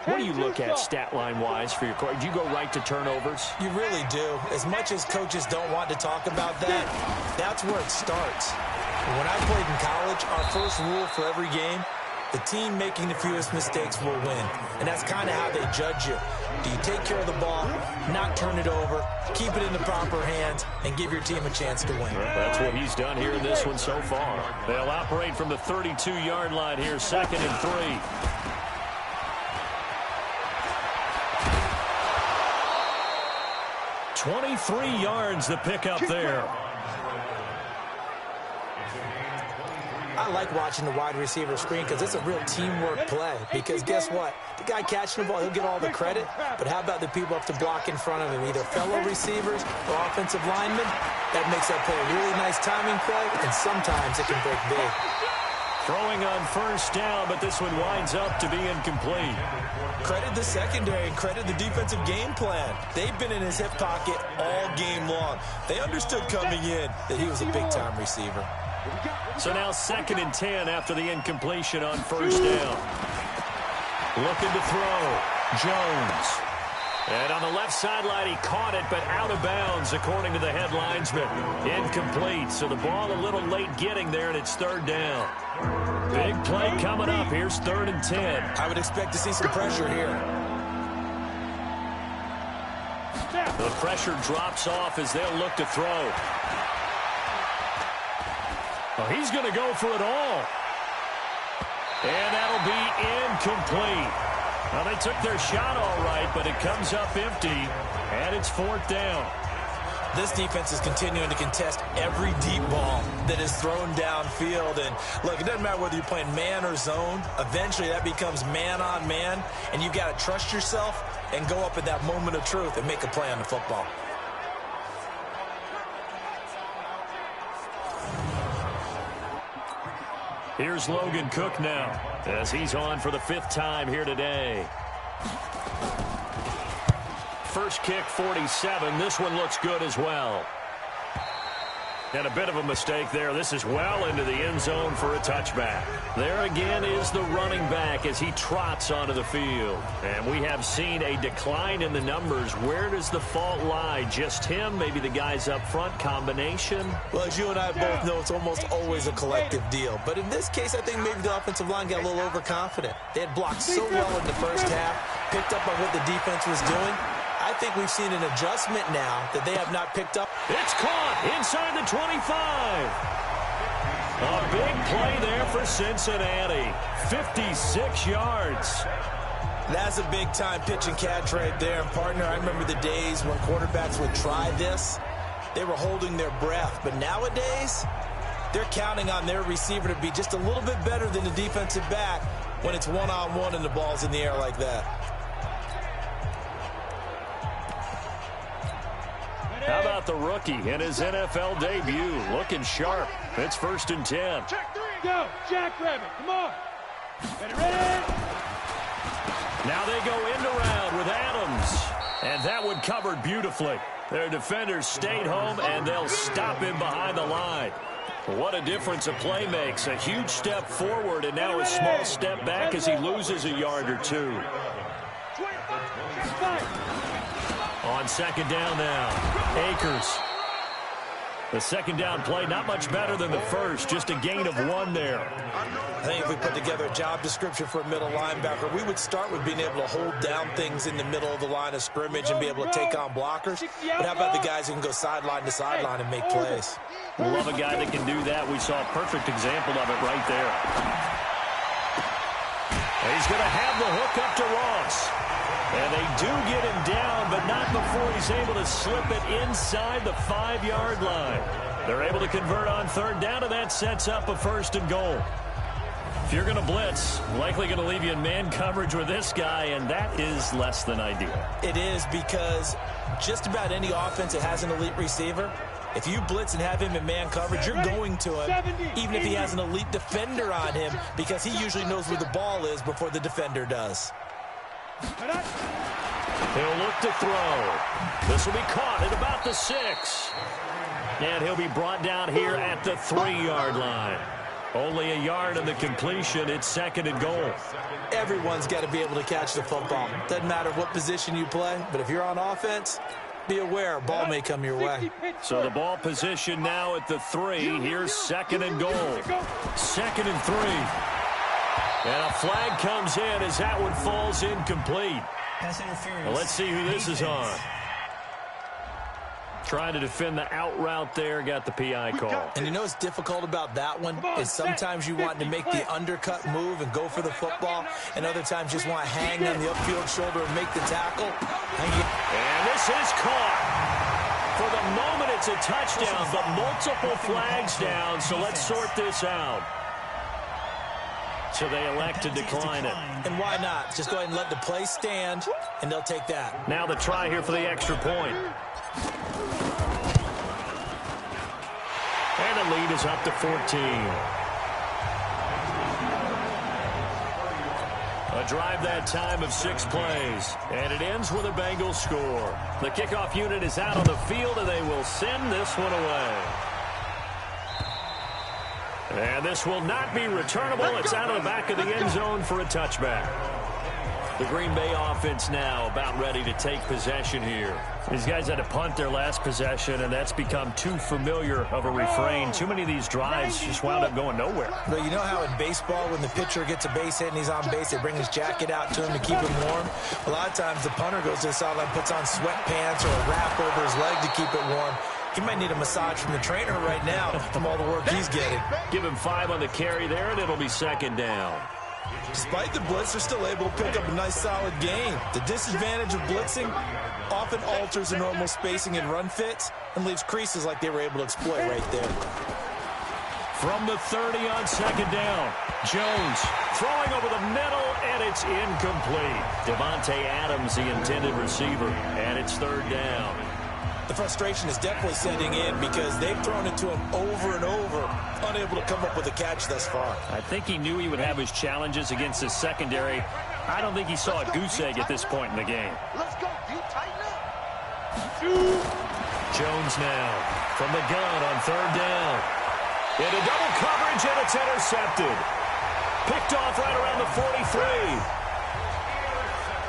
what do you look at stat line-wise for your coach? Do you go right to turnovers? You really do. As much as coaches don't want to talk about that, that's where it starts. When I played in college, our first rule for every game, the team making the fewest mistakes will win. And that's kind of how they judge you. Do you take care of the ball, not turn it over, keep it in the proper hands, and give your team a chance to win? Well, that's what he's done here in this one so far. They'll operate from the 32-yard line here, 2nd and 3. "23 yards the pickup there. I like watching the wide receiver screen because it's a real teamwork play. Because guess what? The guy catching the ball, he'll get all the credit. But how about the people up to block in front of him, either fellow receivers or offensive linemen? That makes that play a really nice timing play, and sometimes it can break big. Throwing on first down, but this one winds up to be incomplete. Credit the secondary and credit the defensive game plan. They've been in his hip pocket all game long. They understood coming in that he was a big-time receiver. So now 2nd and 10 after the incompletion on first down. Looking to throw. Jones. And on the left sideline, he caught it, but out of bounds, according to the head linesman. Incomplete, so the ball a little late getting there, and it's 3rd down. Big play coming up. Here's 3rd and 10. I would expect to see some pressure here. The pressure drops off as they'll look to throw. Well, he's going to go for it all. And that'll be incomplete. Well, they took their shot all right, but it comes up empty, and it's 4th down. This defense is continuing to contest every deep ball that is thrown downfield. And, look, it doesn't matter whether you're playing man or zone. Eventually, that becomes man-on-man, and you've got to trust yourself and go up at that moment of truth and make a play on the football. Here's Logan Cook now as he's on for the 5th time here today. First kick, 47. This one looks good as well. And a bit of a mistake there. This is well into the end zone for a touchback. There again is the running back as he trots onto the field. And we have seen a decline in the numbers. Where does the fault lie? Just him? Maybe the guys up front? Combination? Well, as you and I both know, it's almost always a collective deal. But in this case, I think maybe the offensive line got a little overconfident. They had blocked so well in the first half, picked up on what the defense was doing. I think we've seen an adjustment now that they have not picked up. It's caught inside the 25. A big play there for Cincinnati. 56 yards. That's a big-time pitch and catch right there. And, partner, I remember the days when quarterbacks would try this. They were holding their breath. But nowadays, they're counting on their receiver to be just a little bit better than the defensive back when it's one-on-one and the ball's in the air like that. How about the rookie in his NFL debut? Looking sharp. It's 1st and 10. Check 3. Go. Jackrabbit. Come on. Ready? Now they go end around with Adams. And that one covered beautifully. Their defenders stayed home, and they'll stop him behind the line. What a difference a play makes. A huge step forward, and now a small step back as he loses a yard or two. On 2nd down now, Akers. The 2nd down play, not much better than the first, just a gain of 1 there. I think if we put together a job description for a middle linebacker, we would start with being able to hold down things in the middle of the line of scrimmage and be able to take on blockers. But how about the guys who can go sideline to sideline and make plays? We love a guy that can do that. We saw a perfect example of it right there. He's going to have the hook up to Ross. And they do get him down, but not before he's able to slip it inside the 5-yard line. They're able to convert on 3rd down, and that sets up a 1st and goal. If you're going to blitz, likely going to leave you in man coverage with this guy, and that is less than ideal. It is, because just about any offense that has an elite receiver, if you blitz and have him in man coverage, you're going to him, even if he has an elite defender on him, because he usually knows where the ball is before the defender does. He'll look to throw. This will be caught at about the 6. And he'll be brought down here at the 3-yard line. Only a yard on the completion. It's 2nd and goal. Everyone's got to be able to catch the football. Doesn't matter what position you play, but if you're on offense, be aware, ball may come your way. So the ball position now at the 3. Here's 2nd and goal. 2nd and 3. And a flag comes in as that one falls incomplete. Pass interference. Well, let's see who this is on. Trying to defend the out route there, got the PI call. And you know what's difficult about that one is sometimes you want to make the undercut move and go for the football, and other times you just want to hang on the upfield shoulder and make the tackle. And this is caught. For the moment, it's a touchdown, but multiple flags down, so let's sort this out. So they elect to decline it. And why not? Just go ahead and let the play stand, and they'll take that. Now the try here for the extra point. And the lead is up to 14. A drive that time of 6 plays. And it ends with a Bengals score. The kickoff unit is out on the field, and they will send this one away. And this will not be returnable. It's out of the back of the end zone for a touchback. The Green Bay offense now about ready to take possession here. These guys had to punt their last possession, and that's become too familiar of a refrain. Too many of these drives just wound up going nowhere. But you know how in baseball, when the pitcher gets a base hit and he's on base, they bring his jacket out to him to keep him warm? A lot of times the punter goes to the sideline, puts on sweatpants or a wrap over his leg to keep it warm. He might need a massage from the trainer right now from all the work he's getting. Give him 5 on the carry there, and it'll be 2nd down. Despite the blitz, they're still able to pick up a nice, solid gain. The disadvantage of blitzing often alters the normal spacing and run fits and leaves creases like they were able to exploit right there. From the 30 on 2nd down, Jones throwing over the middle, and it's incomplete. Devontae Adams, the intended receiver, and it's 3rd down. The frustration is definitely setting in because they've thrown it to him over and over, unable to come up with a catch thus far. I think he knew he would have his challenges against his secondary. I don't think he saw a goose egg at this point in the game. Let's go. You tighten up. Jones now from the gun on 3rd down. Into double coverage, and it's intercepted. Picked off right around the 43.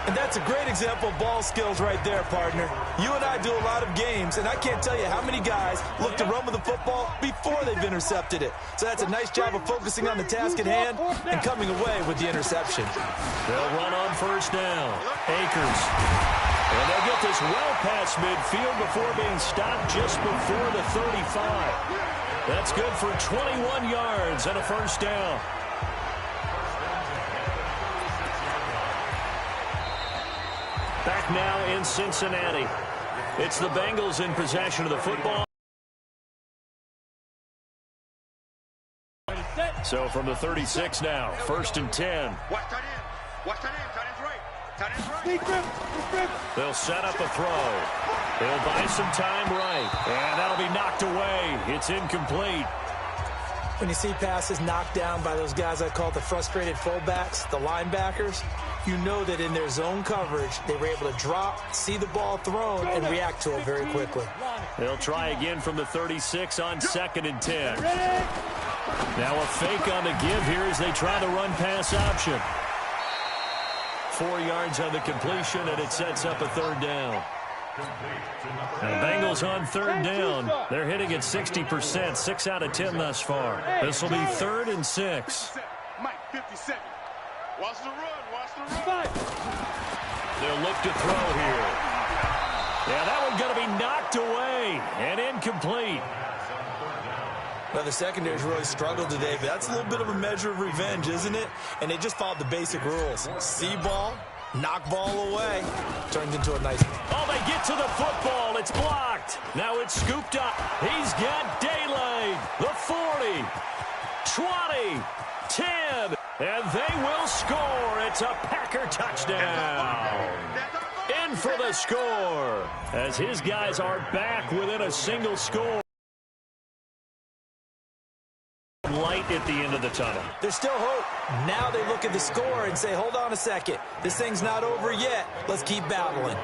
And that's a great example of ball skills right there, partner. You and I do a lot of games, and I can't tell you how many guys look to run with the football before they've intercepted it. So that's a nice job of focusing on the task at hand and coming away with the interception. They'll run on 1st down. Akers. And they'll get to this well past midfield before being stopped just before the 35. That's good for 21 yards and a first down. Back now in Cincinnati. It's the Bengals in possession of the football. So from the 36 now, 1st and 10. Watch tight end. Watch tight end. Tight end's right. Tight end's right. They'll set up a throw. They'll buy some time right. And that'll be knocked away. It's incomplete. When you see passes knocked down by those guys I call the frustrated fullbacks, the linebackers, you know that in their zone coverage, they were able to drop, see the ball thrown, and react to it very quickly. They'll try again from the 36 on 2nd and 10. Now a fake on the give here as they try the run-pass option. 4 yards on the completion, and it sets up a 3rd down. The Bengals on 3rd down. They're hitting at 60%, 6 out of 10 thus far. This will be 3rd and 6. Mike, 50 seconds. Watch the run. Watch the run. They'll look to throw here. Yeah, that one's going to be knocked away and incomplete. Well, the secondary's really struggled today, but that's a little bit of a measure of revenge, isn't it? And they just followed the basic rules. See ball, knock ball away. Turned into a nice... Oh, they get to the football. It's blocked. Now it's scooped up. He's got daylight. The 40, 20, 10, and they will score. It's a Packer touchdown. In for the score as his guys are back within a single score. Light at the end of the tunnel. There's still hope. Now they look at the score and say, hold on a second. This thing's not over yet. Let's keep battling.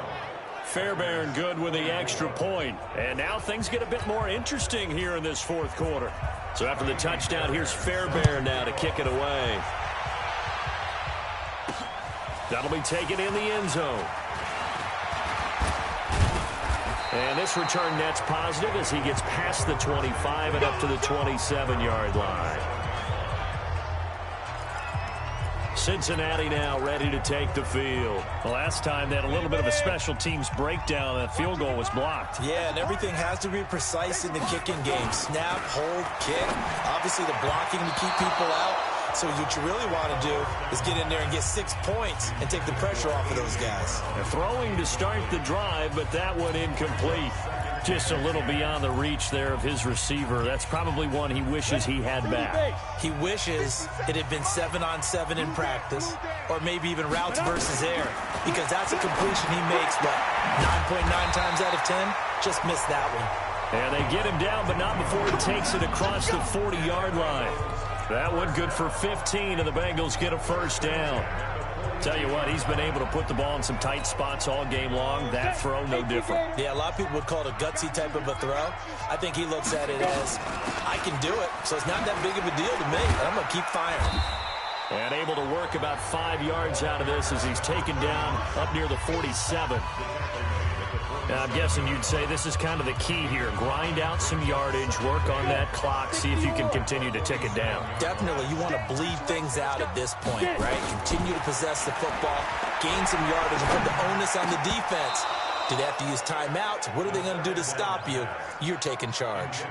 Fairbairn good with the extra point. And now things get a bit more interesting here in this 4th quarter. So after the touchdown, here's Fairbairn now to kick it away. That'll be taken in the end zone. And this return net's positive as he gets past the 25 and up to the 27-yard line. Cincinnati now ready to take the field. The last time they had a little bit of a special teams breakdown. That field goal was blocked. Yeah, and everything has to be precise in the kicking game. Snap, hold, kick. Obviously the blocking to keep people out. So what you really want to do is get in there and get 6 points and take the pressure off of those guys. They're throwing to start the drive, but that one incomplete. Just a little beyond the reach there of his receiver. That's probably one he wishes he had back. He wishes it had been 7-on-7 in practice, or maybe even routes versus air, because that's a completion he makes, but 9.9 times out of 10, just missed that one. And they get him down, but not before he takes it across the 40-yard line. That one good for 15, and the Bengals get a first down. Tell you what, he's been able to put the ball in some tight spots all game long. That throw, no different. Yeah, a lot of people would call it a gutsy type of a throw. I think he looks at it as, I can do it, so it's not that big of a deal to me. I'm going to keep firing. And able to work about 5 yards out of this as he's taken down up near the 47. Now, I'm guessing you'd say this is kind of the key here. Grind out some yardage, work on that clock, see if you can continue to tick it down. Definitely. You want to bleed things out at this point, right? Continue to possess the football, gain some yardage, and put the onus on the defense. Do they have to use timeouts? What are they going to do to stop you? You're taking charge.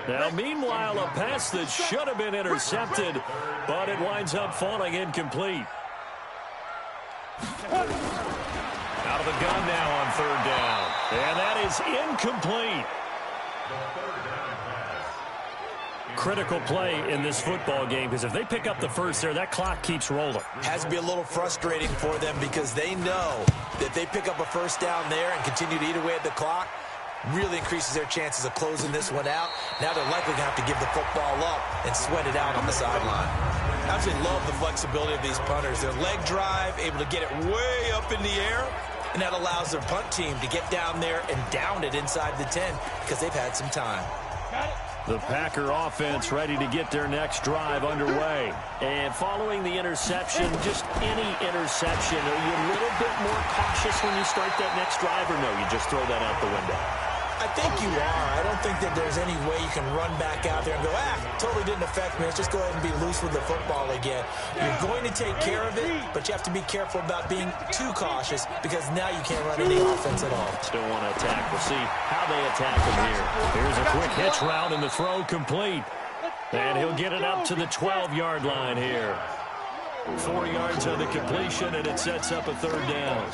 Now, meanwhile, a pass that should have been intercepted, but it winds up falling incomplete. Out of the gun now on 3rd down. And that is incomplete. Critical play in this football game, because if they pick up the first there, that clock keeps rolling. Has to be a little frustrating for them because they know that they pick up a first down there and continue to eat away at the clock, really increases their chances of closing this one out. Now they're likely going to have to give the football up and sweat it out on the sideline. I absolutely love the flexibility of these punters. Their leg drive, able to get it way up in the air, and that allows their punt team to get down there and down it inside the 10 because they've had some time. The Packer offense ready to get their next drive underway. And following the interception, just any interception, are you a little bit more cautious when you start that next drive, or no, you just throw that out the window? I think you are. I don't think that there's any way you can run back out there and go, totally didn't affect me. Let's just go ahead and be loose with the football again. You're going to take care of it, but you have to be careful about being too cautious because now you can't run any offense at all. Still want to attack. We'll see how they attack him here. Here's a quick hitch route and the throw complete. And he'll get it up to the 12-yard line here. 4 yards on the completion, and it sets up a third down.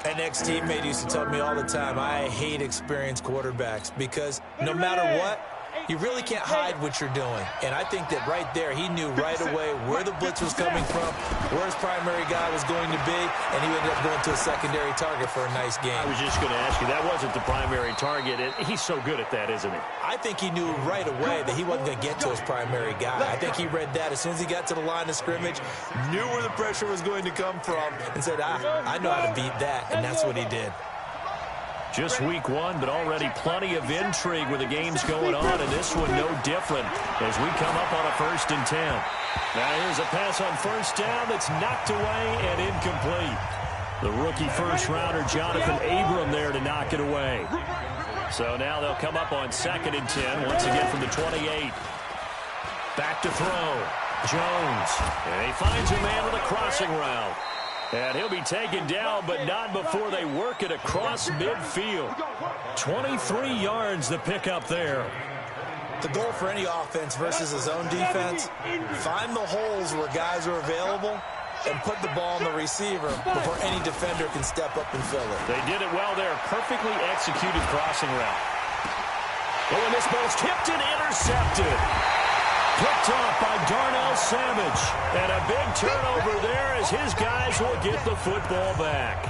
An ex-teammate used to tell me all the time, I hate experienced quarterbacks because no matter what, you really can't hide what you're doing. And I think that right there, he knew right away where the blitz was coming from, where his primary guy was going to be, and he ended up going to a secondary target for a nice game. I was just going to ask you, that wasn't the primary target. He's so good at that, isn't he? I think he knew right away that he wasn't going to get to his primary guy. I think he read that as soon as he got to the line of scrimmage, knew where the pressure was going to come from, and said, I know how to beat that, and that's what he did. Just week one, but already plenty of intrigue with the games going on, and this one no different as we come up on a 1st and 10. Now here's a pass on 1st down that's knocked away and incomplete. The rookie first-rounder Jonathan Abram there to knock it away. So now they'll come up on 2nd and 10, once again from the 28. Back to throw. Jones, and he finds a man with a crossing route. And he'll be taken down, but not before they work it across midfield. 23 yards the pickup there. The goal for any offense versus his own defense, find the holes where guys are available and put the ball on the receiver before any defender can step up and fill it. They did it well there. Perfectly executed crossing route. Oh, and this ball's tipped and intercepted. Picked off by Darnell Savage. And a big turnover there as his guys will get the football back.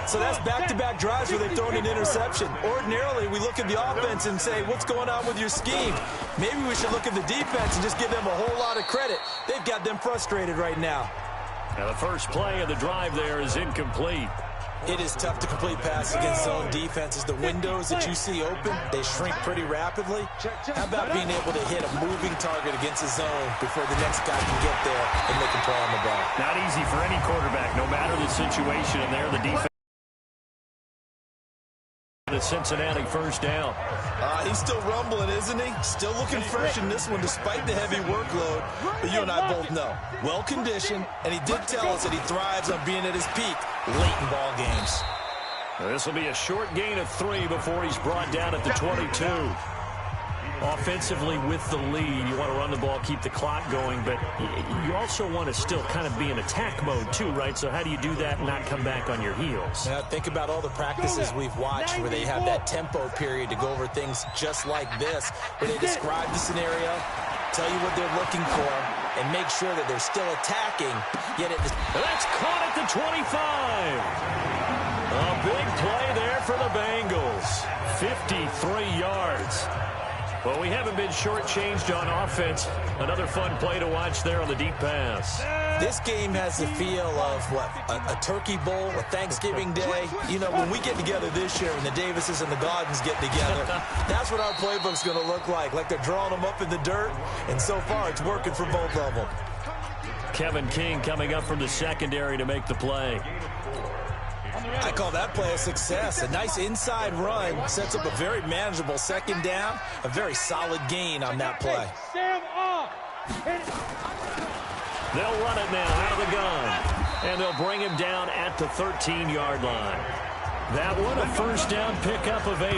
So that's back-to-back drives where they've thrown an interception. Ordinarily, we look at the offense and say, what's going on with your scheme? Maybe we should look at the defense and just give them a whole lot of credit. They've got them frustrated right now. Now the first play of the drive there is incomplete. It is tough to complete passes against zone defenses. The windows that you see open, they shrink pretty rapidly. How about being able to hit a moving target against a zone before the next guy can get there and make a play on the ball? Not easy for any quarterback, no matter the situation, and there the defense. The Cincinnati 1st down. He's still rumbling, isn't he? Still looking fresh in this one despite the heavy workload. But you and I both know, well-conditioned, and he did tell us that he thrives on being at his peak late in ball games. This will be a short gain of 3 before he's brought down at the 22. Offensively with the lead, you want to run the ball, keep the clock going, but you also want to still kind of be in attack mode too, right? So how do you do that and not come back on your heels? Now, think about all the practices we've watched where they have that tempo period to go over things just like this, where they describe the scenario, tell you what they're looking for, and make sure that they're still attacking, yet that's caught at the 25. A big play there for the Bengals. 53 yards. Well, we haven't been shortchanged on offense. Another fun play to watch there on the deep pass. This game has the feel of, what, a turkey bowl, a Thanksgiving day. You know, when we get together this year, when the Davises and the Gardens get together, that's what our playbook's going to look like they're drawing them up in the dirt, and so far it's working for both of them. Kevin King coming up from the secondary to make the play. I call that play a success. A nice inside run sets up a very manageable 2nd down, a very solid gain on that play. They'll run it now out of the gun, and they'll bring him down at the 13-yard line. That one, a 1st down pickup of 8.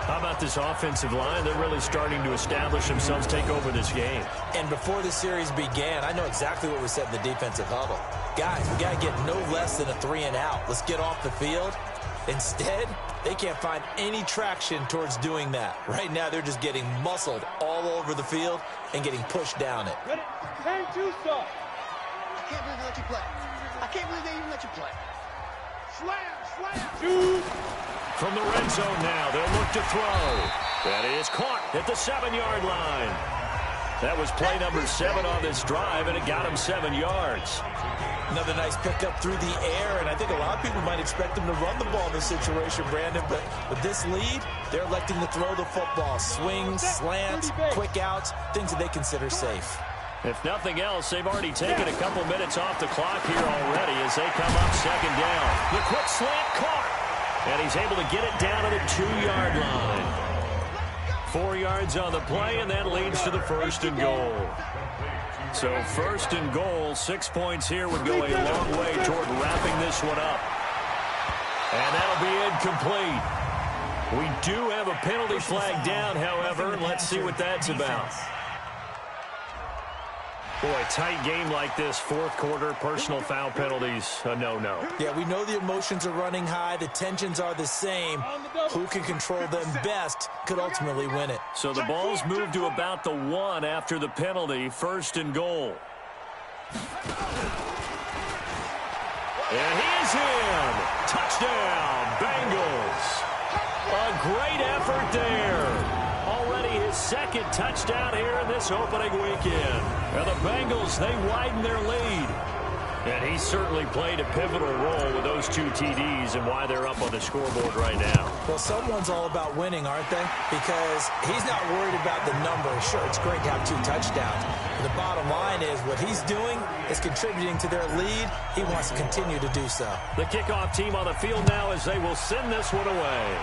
How about this offensive line? They're really starting to establish themselves, take over this game. And before the series began, I know exactly what we said in the defensive huddle. Guys, we got to get no less than a 3-and-out. Let's get off the field. Instead, they can't find any traction towards doing that. Right now, they're just getting muscled all over the field and getting pushed down it. Ready? 10-2 stop. I can't believe they let you play. I can't believe they even let you play. Slam. From the red zone now, they'll look to throw. That is caught at the 7-yard line. That was play number 7 on this drive, and it got him 7 yards. Another nice pickup through the air, and I think a lot of people might expect them to run the ball in this situation, Brandon, but with this lead, they're electing to throw the football. Swings, slants, quick outs, things that they consider safe. If nothing else, they've already taken a couple minutes off the clock here already as they come up 2nd down. The quick slant caught. And he's able to get it down to the 2-yard line. 4 yards on the play, and that leads to the 1st and goal. So 1st and goal, 6 points here would go a long way toward wrapping this one up. And that'll be incomplete. We do have a penalty flag down, however, and let's see what that's about. Boy, tight game like this, 4th quarter, personal foul penalties, a no-no. Yeah, we know the emotions are running high. The tensions are the same. Who can control them best could ultimately win it. So the ball's moved to about the 1 after the penalty, 1st and goal. And he is in. Touchdown, Bengals. A great effort there. Already his 2nd touchdown here in this opening weekend. And the Bengals, they widen their lead. And he certainly played a pivotal role with those 2 TDs and why they're up on the scoreboard right now. Well, someone's all about winning, aren't they? Because he's not worried about the number. Sure, it's great to have 2 touchdowns. But the bottom line is what he's doing is contributing to their lead. He wants to continue to do so. The kickoff team on the field now as they will send this one away.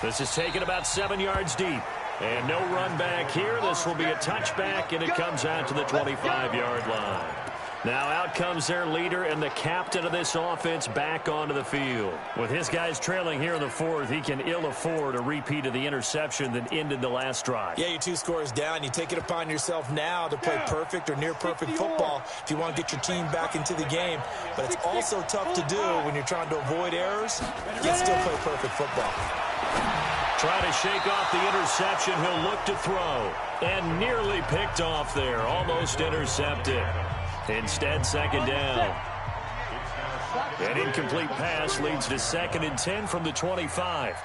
This is taken about 7 yards deep. And no run back here. This will be a touchback, and it comes out to the 25-yard line. Now out comes their leader and the captain of this offense back onto the field. With his guys trailing here in the 4th, he can ill afford a repeat of the interception that ended the last drive. Yeah, you're 2 scores down. You take it upon yourself now to play perfect or near-perfect football if you want to get your team back into the game. But it's also tough to do when you're trying to avoid errors, yet still play perfect football. Trying to shake off the interception. He'll look to throw. And nearly picked off there. Almost intercepted. Instead, 2nd down. An incomplete pass leads to 2nd and 10 from the 25.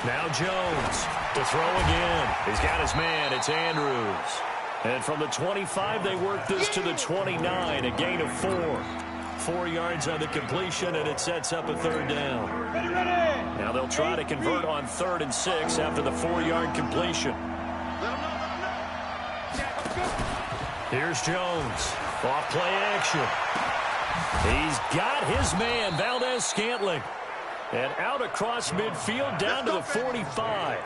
Now Jones to throw again. He's got his man. It's Andrews. And from the 25, they work this to the 29. A gain of 4. 4 yards on the completion, and it sets up a 3rd down. Now they'll try to convert on 3rd and 6 after the 4-yard completion. Here's Jones. Off play action. He's got his man, Valdez-Scantling. And out across midfield down to the 45.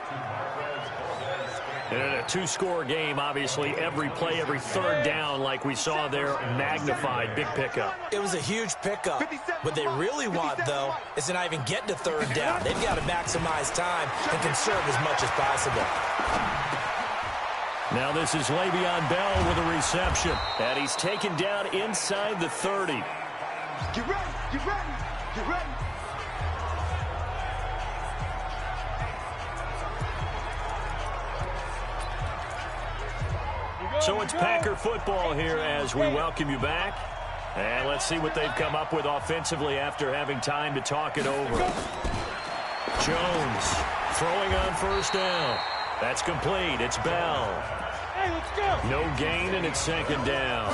And in a 2-score game, obviously, every play, every 3rd down, like we saw there, magnified, big pickup. It was a huge pickup. What they really want, though, is to not even get to 3rd down. They've got to maximize time and conserve as much as possible. Now this is Le'Veon Bell with a reception. And he's taken down inside the 30. Get ready, get ready, get ready. So it's Packer football here as we welcome you back. And let's see what they've come up with offensively after having time to talk it over. Jones throwing on 1st down. That's complete. It's Bell. Hey, let's go. No gain, and it's 2nd down.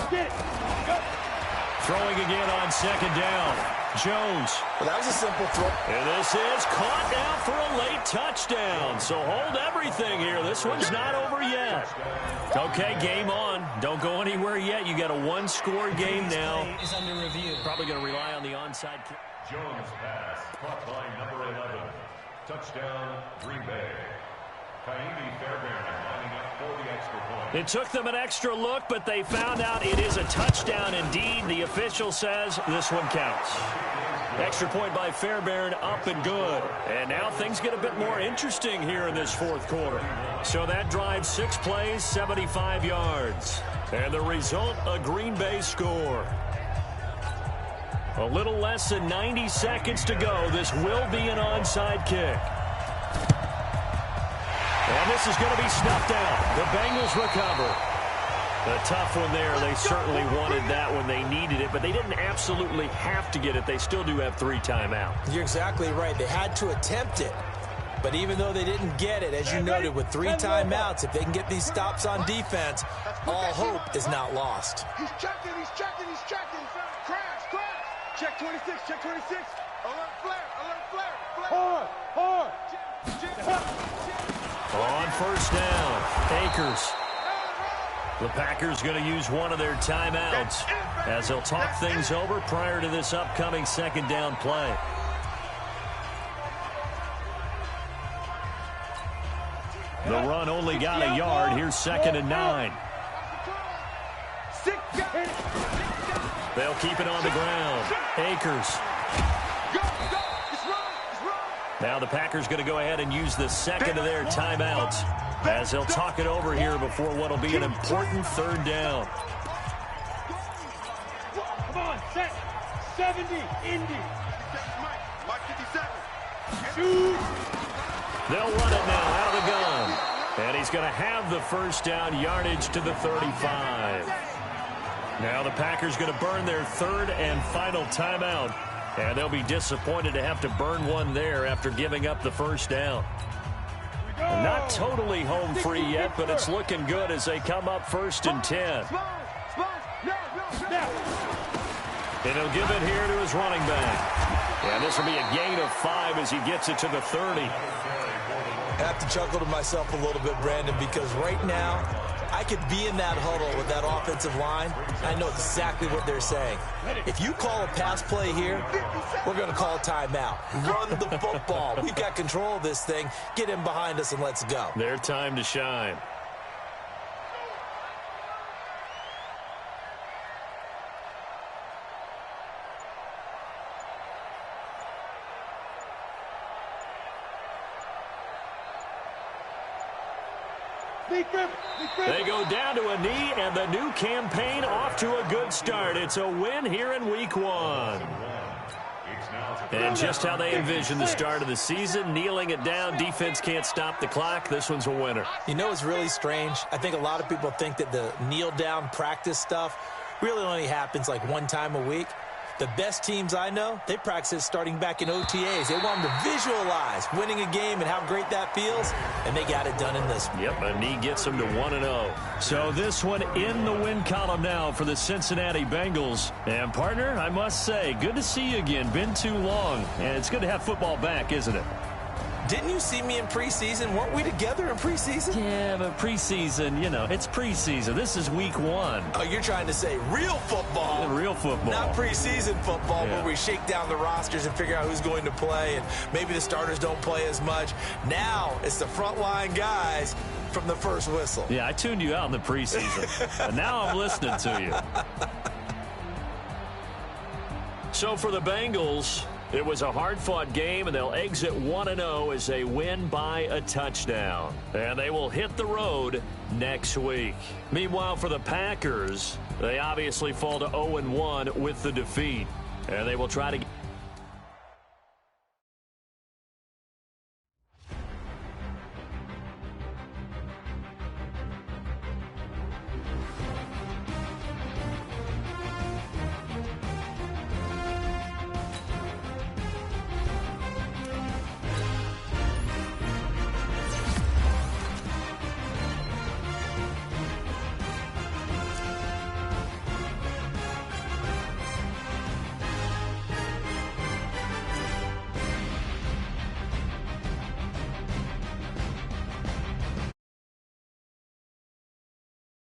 Throwing again on 2nd down. Jones. Well, that was a simple throw. And this is caught now for a late touchdown. So hold everything here. This one's not over yet. Okay, game on. Don't go anywhere yet. You got a 1-score game now. Is under review. Probably going to rely on the onside kick. Jones pass, caught by number 11. Touchdown, Green Bay. It took them an extra look, but they found out it is a touchdown indeed. The official says this one counts. Extra point by Fairbairn, up and good. And now things get a bit more interesting here in this 4th quarter. So that drives 6 plays, 75 yards. And the result, a Green Bay score. A little less than 90 seconds to go. This will be an onside kick. And this is going to be snuffed out. The Bengals recover. A tough one there. They certainly wanted that when they needed it, but they didn't absolutely have to get it. They still do have 3 timeouts. You're exactly right. They had to attempt it. But even though they didn't get it, as you noted, with 3 timeouts, if they can get these stops on defense, all hope is not lost. He's checking, he's checking, he's checking. Crash, crash. Check 26, check 26. Alert flare, flare. Hard, hard. On 1st down, Akers. The Packers going to use one of their timeouts as they'll talk things over prior to this upcoming second down play. The run only got a yard. Here's 2nd and 9. They'll keep it on the ground. Akers. Now the Packers going to go ahead and use the second of their timeouts as they'll talk it over here before what will be an important 3rd down. Come on, set. 70, Indy. Shoot. They'll run it now out of the gun. And he's going to have the 1st down, yardage to the 35. Now the Packers going to burn their 3rd and final timeout. And they'll be disappointed to have to burn one there after giving up the 1st down. Not totally home free yet, but it's looking good as they come up 1st and 10. And he'll give it here to his running back. And this will be a gain of 5 as he gets it to the 30. I have to chuckle to myself a little bit, Brandon, because right now I could be in that huddle with that offensive line. I know exactly what they're saying. If you call a pass play here, we're going to call a timeout. Run the football. We've got control of this thing. Get him behind us and let's go. Their time to shine. They go down to a knee, and the new campaign off to a good start. It's a win here in Week 1. And just how they envisioned the start of the season, kneeling it down, defense can't stop the clock. This one's a winner. You know what's really strange? I think a lot of people think that the kneel-down practice stuff really only happens like one time a week. The best teams I know, they practice it starting back in OTAs. They want them to visualize winning a game and how great that feels, and they got it done in this one. Yep, a knee gets them to 1-0. So this one in the win column now for the Cincinnati Bengals. And, partner, I must say, good to see you again. Been too long, and it's good to have football back, isn't it? Didn't you see me in preseason? Weren't we together in preseason? Yeah, but preseason, you know, it's preseason. This is Week 1. Oh, you're trying to say real football. Yeah, real football. Not preseason football where we shake down the rosters and figure out who's going to play, and maybe the starters don't play as much. Now it's the frontline guys from the first whistle. Yeah, I tuned you out in the preseason, and now I'm listening to you. So for the Bengals, it was a hard-fought game, and they'll exit 1-0 as they win by a touchdown. And they will hit the road next week. Meanwhile, for the Packers, they obviously fall to 0-1 with the defeat. And they will try to